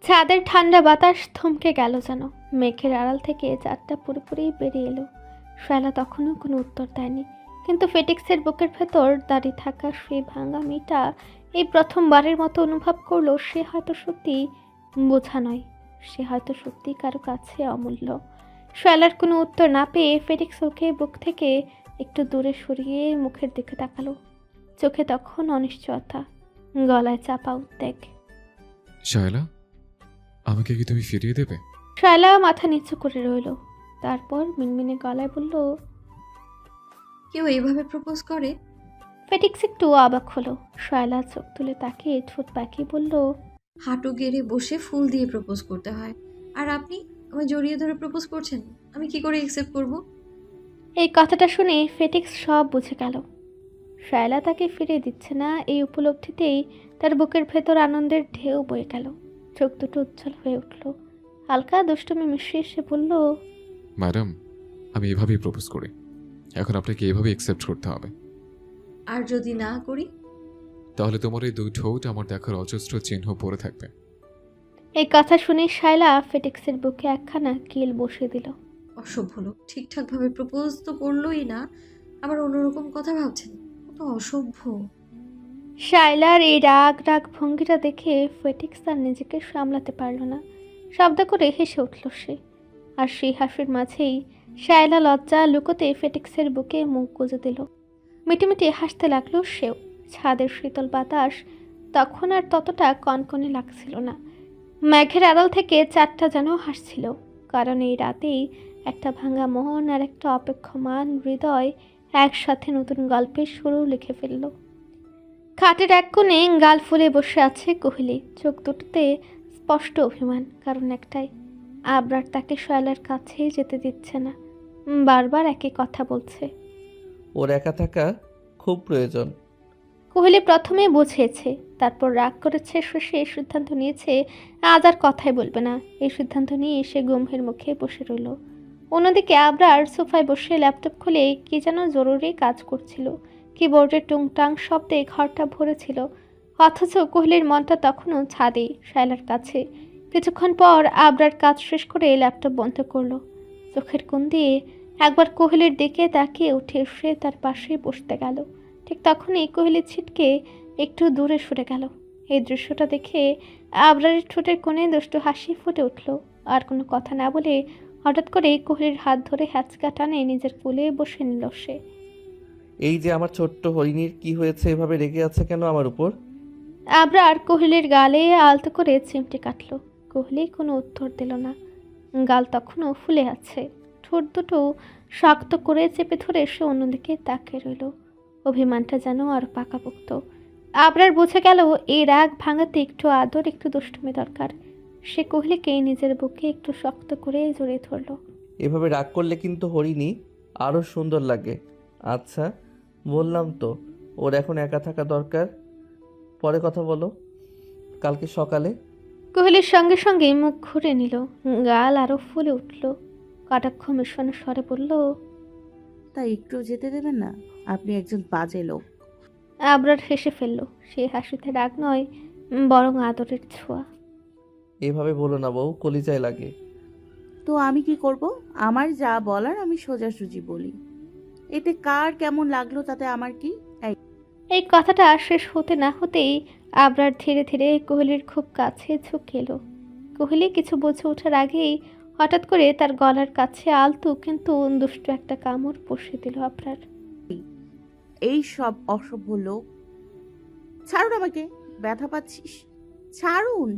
ছাদের ঠান্ডা বাতাস থমকে গেল যেন। মেঘের আড়াল থেকে চাঁদটা পুরোপুরি বেরিয়ে এলো। শায়লা তখনও কোনো উত্তর দেয়নি, কিন্তু ফেটিক্সের বুকের ভেতর দাঁড়িয়ে থাকা সেই ভাঙা মেয়েটা এই প্রথমবারের মতো অনুভব করলো সে হয়তো সত্যি বোঝা নয়, সে হয়তো সত্যি কারো কাছে অমূল্য। শায়লার কোনো উত্তর না পেয়ে ফেটিক্স ওকে বুক থেকে একটু দূরে সরিয়ে মুখের দিকে তাকালো। চোখে তখন অনিশ্চয়তা, গলায় চাপা উদ্বেগ। শায়লা, আমাকে কি তুমি ফিরিয়ে দেবে? শায়লা মাথা নিচু করে রইল, তারপর মিনমিনে গলায় বলল, কেউ এইভাবে প্রপোজ করে? ফেটিক্স একটু অবাক হলো। শায়লা চোখ তুলে তাকিয়ে ঠোঁট পাকিয়ে বলল, হাঁটু গেড়ে বসে ফুল দিয়ে প্রপোজ করতে হয়, আর আপনি আমায় জড়িয়ে ধরে প্রপোজ করছেন? আমি কি করে অ্যাকসেপ্ট করব? এই কথাটা শুনে ফেটিক্স সব বুঝে গেল। শায়লা তাকে ফিরিয়ে দিচ্ছে না, এই উপলব্ধিতেই তার বুকের ভেতর আনন্দের ঢেউ বয়ে গেল। চোখ দুটো উজ্জ্বল হয়ে উঠল। হালকা দুষ্টুমি মিশিয়ে সে বলল, ম্যাডাম, আমি এভাবেই প্রপোজ করি, এখন আপনাকে এভাবেই অ্যাকসেপ্ট করতে হবে। আর যদি না করি? তাহলে তোমার এই দুই ঠোঁট আমার দেখার অজস্র চিহ্ন পড়ে থাকবে। এই কথা শুনে শায়লা ফেটিক্সের বুকে একখানা কিল বসিয়ে দিল। অসভ্য লোক, ঠিকঠাকভাবে প্রপোজ তো করলোই না, আবার অন্যরকম কথা ভাবছেন। কত অসভ্য। শায়লার এই রাগ রাগ ভঙ্গিটা দেখে ফেটিক্স আর নিজেকে সামলাতে পারল না। শব্দ করে হেসে উঠল সে। আর সেই হাসির মাঝেই শায়লা লজ্জা লুকোতে ফেটিক্সের বুকে মুখ গুজে দিল। মিটিমিটি হাসতে লাগলো সেও। ছাদের শীতল বাতাস তখন আর ততটা কনকনে লাগছিল না। মেঘের আড়াল থেকে চাঁদটা যেন হাসছিল, কারণ এই রাতেই একটা ভাঙা মন আর একটা অপেক্ষমান হৃদয় একসাথে নতুন গল্পের শুরু লিখে ফেলল। খাটের এক কোণে গাল ফুলে বসে আছে কোহলি, চোখ দুটোতে স্পষ্ট অভিমান, কারণ একটাই, আবরার তাকে শায়লার কাছে যেতে দিচ্ছে না, বারবার একই কথা বলছে। ওর একা থাকা খুব প্রয়োজন। কোহলি প্রথমে বুঝিয়েছে, তারপর রাগ করেছে, শেষে এই সিদ্ধান্ত নিয়েছে আজ আর কথাই বলবে না। এই সিদ্ধান্ত নিয়ে সে গম্ভীর মুখে বসে রইল। অন্যদিকে আবরার সোফায় বসে ল্যাপটপ খুলে কি যেন জরুরি কাজ করছিল। কিবোর্ডের টুংটাং শব্দে ঘরটা ভরেছিল, অথচ কোহলির মনটা তখনও ছাদে শায়লার কাছে। কিছুক্ষণ পর আবরার কাজ শেষ করে ল্যাপটপ বন্ধ করলো। চোখের কোণ দিয়ে একবার কোহলির দিকে তাকিয়ে উঠে এসে তার পাশে বসতে গেল। ঠিক তখনই কোহলি ছিটকে একটু দূরে সরে গেল। এই দৃশ্যটা দেখে আবরারের ঠোঁটের কোণে দুষ্টু হাসি ফুটে উঠল। আর কোনো কথা না বলে হঠাৎ করে কোহলির হাত ধরে হ্যাচকা টানে নিজের কোলে বসে নিল সে। এই যে আমার ছোট্ট হরিণীর কি হয়েছে, এভাবে রেগে আছে কেন আমার উপর? আবরার কোহলির গালে আলতো করে চিমটে কাটল। কোহলি কোনো উত্তর দিল না। গাল তখনও ফুলে আছে, ঠোঁট দুটো শক্ত করে চেপে ধরে সে অন্যদিকে তাকিয়ে রইল। অভিমানটা যেন আর পাকাপোক্ত। আবরার বুঝে গেল এই রাগ ভাঙাতে একটু আদর, একটু দুষ্টুমি দরকার। সে কোহলিকে নিজের বুকে একটু শক্ত করে জড়িয়ে ধরল। এভাবে রাগ করলে কিন্তু হরিণী আরও সুন্দর লাগে। আচ্ছা, বললাম তো ওর এখন একা থাকা দরকার। পরে কথা বলো, কালকে সকালে। কোহলির সঙ্গে সঙ্গে মুখ ঘুরে নিল, গাল আরো ফুলে উঠল। কটাক্ষ মিশ্রণের স্বরে বলল, তাই একটু যেতে দেবেন না? আপনি একজন বাজে লোক। আবরার হেসে ফেলল। সে হাসিতে রাগ নয়, বরং আদরের ছোঁয়া। এভাবে বলো না বউ, কলিজায় লাগে। তো আমি কি করব? আমার যা বলার আমি সোজাসুজি বলি, এতে কার কেমন লাগলো তাতে আমার কি? এই কথাটা শেষ হতে না হতেই আবরার ধীরে ধীরে কোহলির খুব কাছে ঝুঁকে এলো। কোহলি কিছু বুঝে ওঠার আগেই হঠাৎ করে তার গলার কাছে আলতু কিন্তু দুষ্ট একটা কামড় বসিয়ে দিল আবরার। এই সব অসভ্য লোক, ছাড়ুন আমাকে, ব্যথা পাচ্ছিস, ছাড়ুন।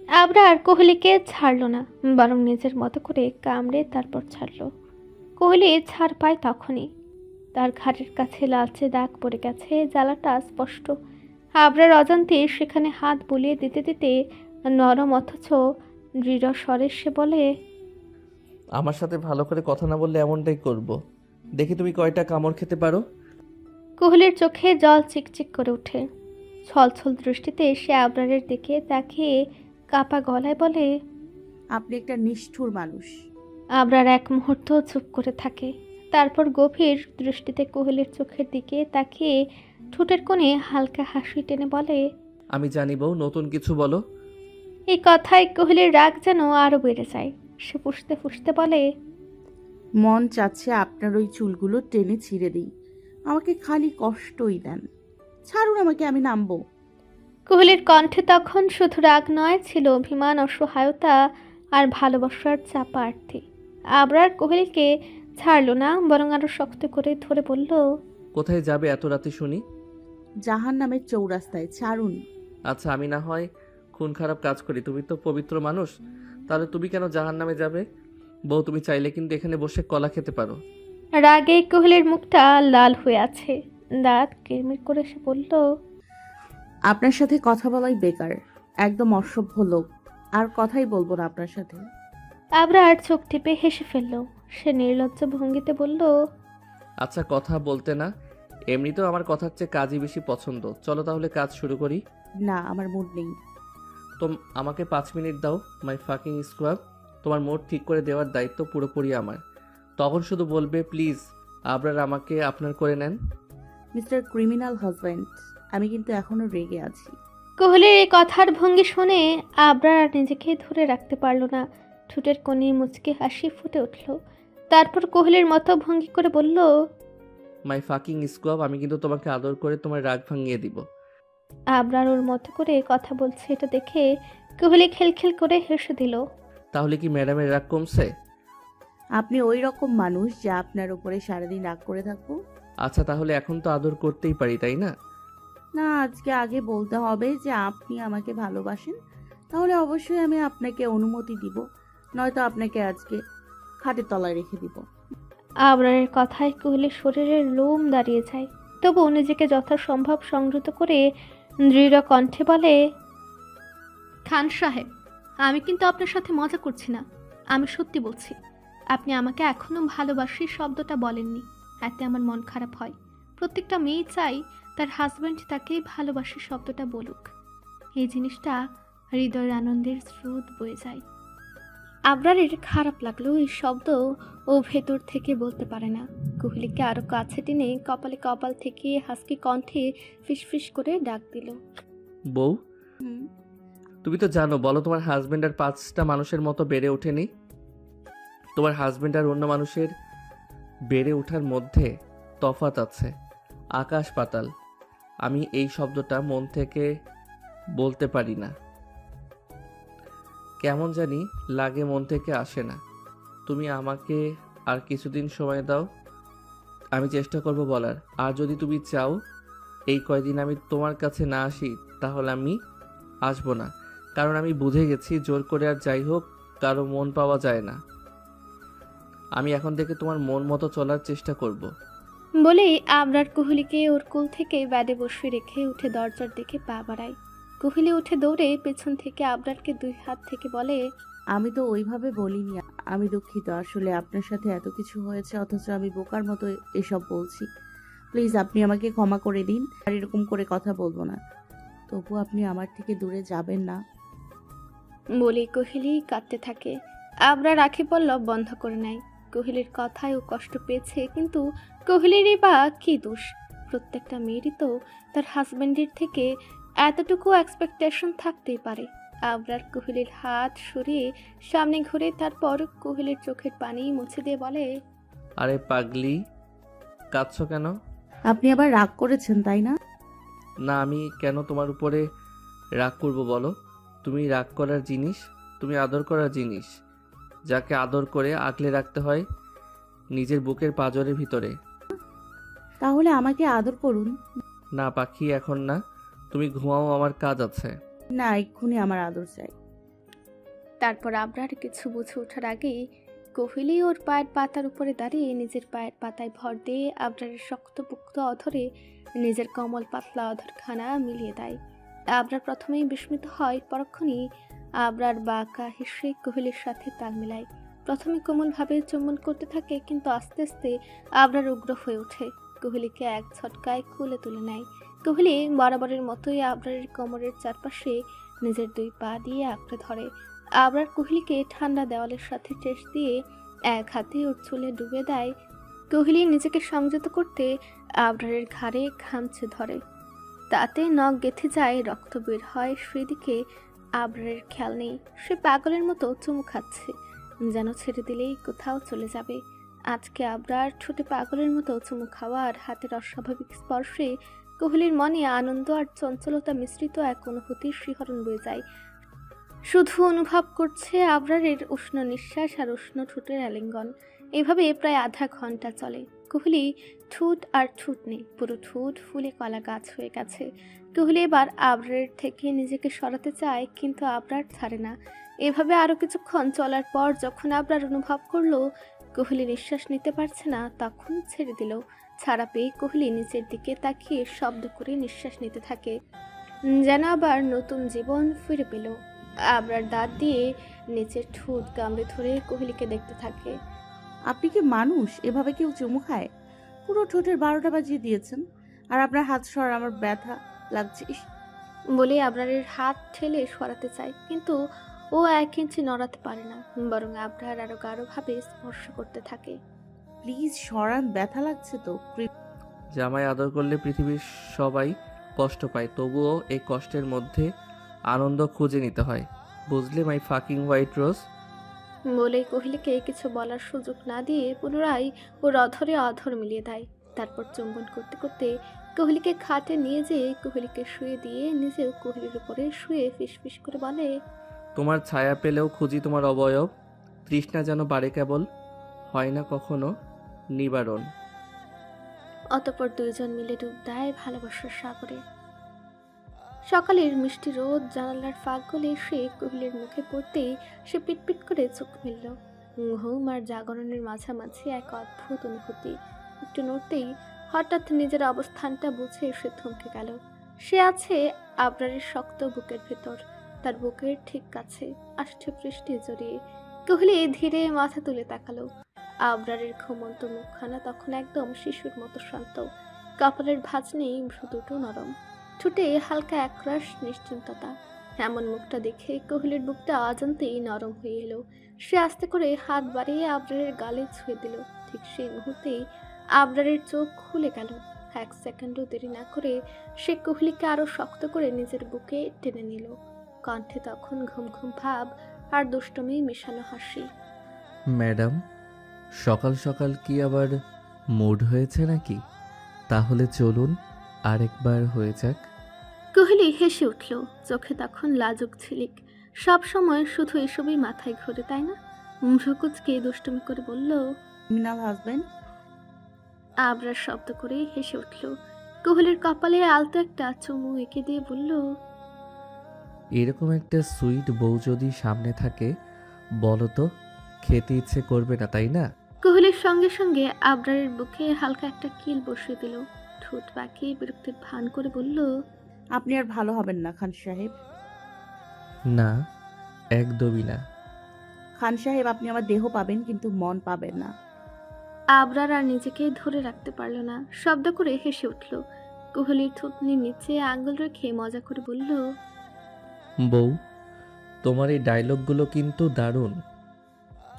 আবরার কোহলিকে ছাড়ল না, বরং নিজের মতো করে কামড়ে তারপর ছাড়ল। কোহলি ছাড় পায় তখনই। তার ঘাড়ের কাছে লালচে দাগ পড়ে গেছে, জ্বালাটা স্পষ্ট। আবরার অজান্তে সেখানে হাত বুলিয়ে দিতে দিতে নরম অথচ দৃঢ় স্বরে সে বলে, আমার সাথে ভালো করে কথা না বললে এমনটাই করব। দেখি তুমি কয়টা কামড় খেতে পারো। কোহলির চোখে জল চিকচিক করে ওঠে। ছলছল দৃষ্টিতে সে আবরারের দিকে তাকিয়ে কাপা গলায় বলে, আপনি একটা নিষ্ঠুর মানুষ। আবরার এক মুহূর্ত চুপ করে থাকে, তারপর গভীর দৃষ্টিতে কোহেলির চোখের দিকে তাকিয়ে ঠোঁটের কোণে হালকা হাসি টেনে বলে, আমি জানি বউ, নতুন কিছু বলো। এই কথায় কোহেলির রাগ যেন আরো বেড়ে যায়। সে ফুঁসতে ফুঁসতে বলে, মন চাচ্ছে আপনার ওই চুলগুলো টেনে ছিঁড়ে দিই। আমাকে খালি কষ্টই দেন। ছাড়ুন আমাকে, আমি নামবো। কোহলির কণ্ঠে তখন শুধু রাগ নয়, ছিল অভিমান, অসহায়তা আর ভালোবাসার চাপা আর্থি। আবরার কোহলিকে ছাড়লো না, বরং আরো শক্ত করে ধরে বলল, কোথায় যাবে এত রাতে শুনি? জাহান নামের চৌরাস্তায়, ছাড়ুন। আচ্ছা, আমি না হয় খুন খারাপ কাজ করি, তুমি তো পবিত্র মানুষ, তাহলে তুমি কেন জাহান নামে যাবে? বউ, তুমি চাইলে কিন্তু এখানে বসে কলা খেতে পারো। রাগে কোহলির মুখটা লাল হয়ে আছে, দাঁত কিরমির করে সে বলল, আপনার সাথে কথা বলাই বেকার, একদম অসভ্য লোক। আর কথাই বলবো না আপনার সাথে। আবরার চোখ টিপে হেসে ফেলল। সে নির্লজ্জ ভঙ্গিতে বলল, আচ্ছা, কথা বলতে না, এমনিতেও আমার কথার চেয়ে কাজই বেশি পছন্দ। চলো তাহলে কাজ শুরু করি। না, আমার মুড নেই। তো আমাকে 5 মিনিট দাও, মাই ফাকিং স্কোয়াব। তোমার মোড ঠিক করে দেওয়ার দায়িত্ব পুরোপুরি আমার। তখন শুধু বলবে, প্লিজ আবরার আমাকে আপনার করে নেন। মিস্টার ক্রিমিনাল হাজব্যান্ড, আমি কিন্তু এখনো রেগে আছি। কোহলির এই কথার ভঙ্গি শুনে আবরার আর নিজেকে ধরে রাখতে পারল না। ঠোঁটের কোণে মুচকে হাসি ফুটে উঠল। তারপর কোহলির মতো ভঙ্গি করে বলল, মাই ফাকিং স্কোয়াব, আমি কিন্তু তোমাকে আদর করে তোমার রাগ ভাঙিয়ে দিব। আবরার ওর মতো করে কথা বলছে এটা দেখে কোহলি খেলখেল করে হেসে দিল। তাহলে কি ম্যাডামের রাগ কমছে? আপনি ওই রকম মানুষ যা আপনার উপরে সারাদিন রাগ করে থাকবো? আচ্ছা, তাহলে এখন তো আদর করতেই পারি, তাই না? না, আজকে আগে বলতে হবে যে আপনি আমাকে ভালোবাসেন, তাহলে অবশ্যই আমি আপনাকে অনুমতি দিব, নয়তো আপনাকে আজকে খাটের তলায় রেখে দিব। আবরারের কথায় কোহলির শরীরের লোম দাঁড়িয়ে যায়, তবুও নিজেকে যথাসম্ভব সংযত করে দৃঢ় কণ্ঠে বলে, খান সাহেব, আমি কিন্তু আপনার সাথে মজা করছি না, আমি সত্যি বলছি। আপনি আমাকে এখনো ভালোবাসি শব্দটা বলেননি, এতে আমার মন খারাপ হয়। প্রত্যেকটা মেয়ে চাই তার হাজব্যান্ড তাকে ভালোবাসি শব্দটা বলুক। এই জিনিসটা হৃদয়ের আনন্দের স্রোত বয়ে যায়। আবরারের খারাপ লাগলো এই শব্দ ও ভেতর থেকে বলতে পারে না। কোহলিকে আরো কাছে টেনে কপালে কপাল থেকে হাসকি কণ্ঠে ফিসফিস করে ডাক দিল, বউ, হুম, তুমি তো জানো, বলো, তোমার হাজবেন্ড আর 5টা মানুষের মতো বেড়ে ওঠেনি। তোমার হাজবেন্ড আর অন্য মানুষের বেড়ে ওঠার মধ্যে তফাৎ আছে, আকাশ পাতাল। আমি এই শব্দটা মন থেকে বলতে পারি না, কেমন জানি লাগে, মন থেকে আসে না। তুমি আমাকে আর কিছুদিন সময় দাও, আমি চেষ্টা করব বলার। আর যদি তুমি চাও এই কয়দিন আমি তোমার কাছে না আসি, তাহলে আমি আসবো না, কারণ আমি বুঝে গেছি জোর করে আর যাই হোক কারো মন পাওয়া যায় না। আমি এখন থেকে তোমার মন মতো চলার চেষ্টা করব। বলেই আবরার কোহলিকে ওর কোল থেকে ব্যাডে বসিয়ে রেখে উঠে দরজার দিকে পা বাড়ায়। কোহলি উঠে দৌড়ে পেছন থেকে আবরারকে 2 হাত থেকে বলে, আমি তো ওইভাবে বলিনি। আমি দুঃখিত, আসলে আপনার সাথে এত কিছু হয়েছে অথচ আমি বোকার মতো এসব বলছি। প্লিজ আপনি আমাকে ক্ষমা করে দিন, আর এরকম করে কথা বলবো না। তবু আপনি আমার থেকে দূরে যাবেন না। বলেই কোহলি কাঁদতে থাকে। আবরার আঁখি পল্লব বন্ধ করে নেয়। কোহলির কথায় ও কষ্ট পেয়েছে, কিন্তু কোহলিরই বা কি দোষ? প্রত্যেকটা মেয়েরই তো তার হাজব্যান্ডের থেকে এতটুকু এক্সপেকটেশন থাকতেই পারে। আবরার কোহলির হাত সরিয়ে সামনে ঘুরে তারপর কোহলির চোখের পানি মুছে দিয়ে বলে, আরে পাগলি, কাঁদছো কেন? আপনি আবার রাগ করেছেন, তাই না? না, আমি কেন তোমার উপরে রাগ করব বলো? তুমি রাগ করার জিনিস, তুমি আদর করার জিনিস, যাকে আদর করে আগলে রাখতে হয় নিজের বুকের পাঁজরের ভিতরে। তাহলে আমাকে আদর করুন। না পাখি, এখন না, তুমি ঘুমাও, আমার কাজ আছে। না, এক্ষুনি আমার আদর চাই। তারপর আবরার কিছু বুঝে ওঠার আগেই কোহলি ওর পায়ের পাতার উপরে দাঁড়িয়ে নিজের পায়ের পাতায় ভর দিয়ে আবরারের শক্তপোক্ত অধরে নিজের কমল পাতলা অধরখানা মিলিয়ে দেয়। আবরার প্রথমেই বিস্মিত হয়, পরক্ষণেই আবরার বাঁকা হেসে কোহলির সাথে তাল মেলায়। প্রথমে কোমলভাবে চুম্বন করতে থাকে, কিন্তু আস্তে আস্তে আবরার উগ্র হয়ে ওঠে। কোহলিকে এক ঝটকায় কোলে তুলে নেয়। কোহলি বরাবরের মতোই আবরারের কোমরের চারপাশে নিজের 2 পা দিয়ে আঁকড়ে ধরে। আবরার কোহলিকে ঠান্ডা দেওয়ালের সাথে ঠেস দিয়ে এক হাতে ওর চুলে ডুবে দেয়। কোহলি নিজেকে সংযত করতে আবরারের ঘাড়ে খামচে ধরে, তাতে নখ গেঁথে যায়, রক্ত বের হয়। সেদিকে আবরারের খেয়াল নেই, সে পাগলের মতো চুমু খাচ্ছে, যেন ছেড়ে দিলেই কোথাও চলে যাবে। আজকে আবরার ঠোঁটে পাগলের মতো চুমু খাওয়া আর হাতের অস্বাভাবিক স্পর্শে কোহলির মনে আনন্দ আর চঞ্চলতা মিশ্রিত এক অনুভূতির শিহরণ বয়ে যায়। শুধু অনুভব করছে আবরারের উষ্ণ নিঃশ্বাস আর উষ্ণ ঠোঁটের আলিঙ্গন। এভাবে প্রায় আধা ঘন্টা চলে। কোহলি ঠোঁট আর ঠোঁট নেই, পুরো ঠোঁট ফুলে কলা গাছ হয়ে গেছে। কোহলি এবার আবরারের থেকে নিজেকে সরাতে চায়, কিন্তু আবরার ছাড়ে না। এভাবে আরও কিছুক্ষণ চলার পর যখন আবরার অনুভব করলো কোহলি নিঃশ্বাস নিতে পারছে না, তখন ছেড়ে দিল। ছাড়া পেয়ে কোহলি নিচের দিকে তাকিয়ে শব্দ করে নিঃশ্বাস নিতে থাকে, যেন আবার নতুন জীবন ফিরে পেল। আবরার দাঁত দিয়ে নিচের ঠোঁট কামড়ে ধরে কোহলিকে দেখতে থাকে। আপনি কি মানুষ? এভাবে কেউ চুমু খায়? পুরো ঠোঁটের 12টা বাজিয়ে দিয়েছেন। আর আপনার হাত সর, আমার ব্যথা লাগছে। ইস, বলে আবরারের হাত ঠেলে সরাতে চায়, কিন্তু ও 1 ইঞ্চি নড়াতে পারে না, বরং আবরার আরো গাঢ়ভাবে স্পর্শ করতে থাকে। প্লিজ সরান, ব্যথা লাগছে তো। জামাই আদর করলে পৃথিবীর সবাই কষ্ট পায়, তবুও এই কষ্টের মধ্যে আনন্দ খুঁজে নিতে হয়, বুঝলে মাই ফাকিং হোয়াইট রোজ? বলে কোহলিকে কিছু বলার সুযোগ না দিয়ে পুনরায় ওর অধরে অধর মিলিয়ে দেয়। তারপর চুম্বন করতে করতে কোহলিকে খাটে নিয়ে যেয়ে কোহলিকে শুয়ে দিয়ে নিজেও কোহলির উপরে শুয়ে ফিসফিস করে বলে, তোমার ছায়া পেলেও খুঁজি তোমার অবয়ব, তৃষ্ণা যেন বাড়ে কেবল, হয় না কখনো নিবারণ। অতঃপর দুইজন মিলে ডুব দেয় ভালোবাসার সাগরে। সকালের মিষ্টি রোদ জানালার ফাঁক গলে এসে কোহলির মুখে পড়তেই সে পিটপিট করে চোখ মেলল। ঘুম আর জাগরণের মাঝামাঝি এক অদ্ভুত অনুভূতি। একটু নড়তেই হঠাৎ নিজের অবস্থানটা বুঝে সে থমকে গেল। সে আছে আবরারের শক্ত বুকের ভেতর, তার বুকের ঠিক কাছে, আষ্ঠে পৃষ্ঠে জড়িয়ে। কোহলি ধীরে মাথা তুলে তাকালো। আবরারের ঘুমন্ত মুখখানা তখন একদম শিশুর মতো শান্ত, কপালের ভাঁজ নেই, ভ্রু দুটো নরম, ঠোঁটে হালকা একরাশ নিশ্চিন্ততা। এমন মুখটা দেখে কোহলির বুকটা অজান্তেই নরম হয়ে এলো। সে আস্তে করে হাত বাড়িয়ে আবরারের গালে ছুঁয়ে দিল। ঠিক সেই মুহূর্তেই আবরারের চোখ খুলে গেল। 1 সেকেন্ডও দেরি না করে সে কোহলিকে আরো শক্ত করে নিজের বুকে টেনে নিল। কণ্ঠে তখন ঘুম ঘুম ভাব আর দুষ্টমি মেশানো হাসি। ম্যাডাম, সকাল সকাল কি আবার মুড হয়েছে নাকি? তাহলে চলুন আরেকবার হয়ে যাক। কোহলি হেসে উঠল, চোখে তখন লাজুক ঝিলিক। সব সময় শুধু এসবই মাথায় ঘোরে, তাই না? ভ্রুকুচকে দুষ্টুমি করে বলল, ক্রিমিনাল হাজবেন্ড। আবরার শব্দ করে হেসে উঠল। কোহলির কপালে আলতো একটা চুমু এঁকে দিয়ে বলল, এরকম একটা সুইট বউ যদি সামনে থাকে, বলো তো খেতে ইচ্ছে করবে না, তাই না? কোহলির সঙ্গে সঙ্গে আবরারের বুকে হালকা একটা কিল বসিয়ে দিল। ঠোঁট বাঁকিয়ে বিরক্তির ভান করে বলল, আপনি আর ভালো হবেন না খান সাহেব। না, একদমই না। খান সাহেব, আপনি আমার দেহ পাবেন কিন্তু মন পাবেন না। আবরার আর নিজেকে ধরে রাখতে পারল না, শব্দ করে হেসে উঠল। কোহলির থুতনির নিচে আঙ্গুল রেখে মজা করে বলল, বউ, তোমার এই ডায়লগগুলো কিন্তু দারুণ।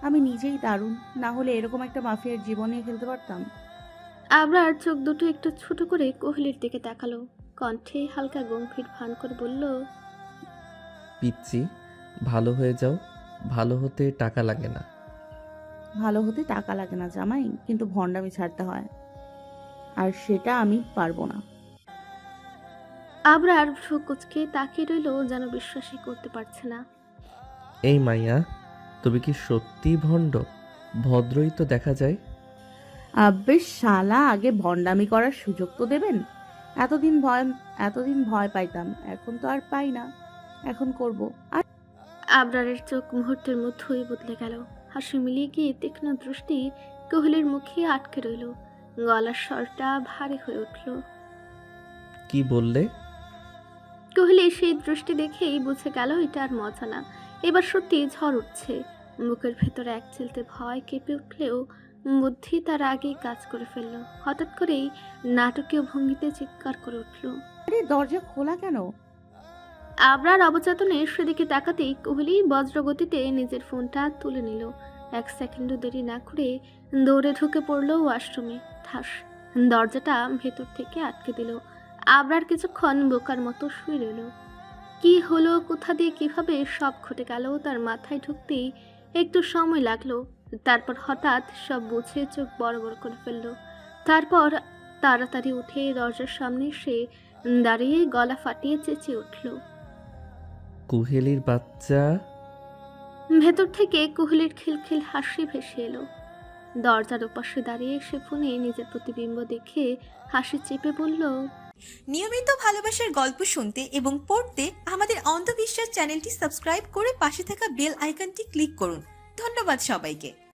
আমি নিজেই দারুণ, না হলে এরকম একটা মাফিয়ার জীবনে খেলতে পারতাম। আবরার চোখ দুটো একটু ছোট করে কোহলির দিকে তাকালো, কণ্ঠে হালকা গম্ভীর ভান করে বলল, পিচ্ছি, ভালো হয়ে যাও, ভালো হতে টাকা লাগে না। ভালো হতে টাকা লাগে না জামাই, কিন্তু ভণ্ডামি ছাড়তে হয়, আর সেটা আমি পারবো না। আবরার ভ্রু কুচকে তাকিয়ে রইল, যেন বিশ্বাসই করতে পারছে না। এই মাইয়া, তুমি কি সত্যি ভণ্ড? ভদ্রই তো দেখা যায়। আব্বে শালা, আগে ভণ্ডামি করার সুযোগ তো দেবেন। এতদিন ভয় পাইতাম, এখন তো আর পাই না, এখন করব। আর আবরারের চোখ মুহূর্তের মধ্যেই বদলে গেল। হাসি মিলিয়ে গিয়ে তীক্ষ্ণ দৃষ্টি কোহলির মুখে আটকে রইল। গলার স্বরটা ভারী হয়ে উঠল। কি বললে? কোহলি সেই দৃষ্টি দেখেই বুঝে গেল এটা আর মজা না, এবার সত্যি ঝড় উঠছে। বুকের ভেতরে এক চিলতে ভয় কেঁপে উঠলেও বুদ্ধি তার আগেই কাজ করে ফেলল। হঠাৎ করেই নাটকীয় ভঙ্গিতে চিৎকার করে উঠল, আরে দরজা খোলা কেন? আবরার অবচেতনে সেদিকে তাকাতেই কোহলি বজ্রগতিতে নিজের ফোনটা তুলে নিল। 1 সেকেন্ডও দেরি না করে দৌড়ে ঢুকে পড়ল ওয়াশরুমে। ঠাস, দরজাটা ভেতর থেকে আটকে দিল। আবরার কিছুক্ষণ বোকার মতো শুয়ে রইল। কি হলো, কোথা দিয়ে কিভাবে সব ঘটে গেল তার মাথায় ঢুকতেই একটু সময় লাগলো। তারপর হঠাৎ সব বুঝে চোখ বড় বড় করে ফেলল। তারপর তাড়াতাড়ি উঠে দরজার সামনে এসে দাঁড়িয়ে গলা ফাটিয়ে চেঁচিয়ে উঠল। কুহেলির বাচ্চা! ভেতর থেকে কোহলির খিলখিল হাসি ভেসে এলো। দরজার ওপাশে দাঁড়িয়ে সে ফোনে নিজের প্রতিবিম্ব দেখে হাসি চেপে বলল, নিয়মিত ভালোবাসার গল্প শুনতে এবং পড়তে আমাদের অন্ধবিশ্বাস চ্যানেলটি সাবস্ক্রাইব করে পাশে থাকা বেল আইকনটি ক্লিক করুন। ধন্যবাদ সবাইকে।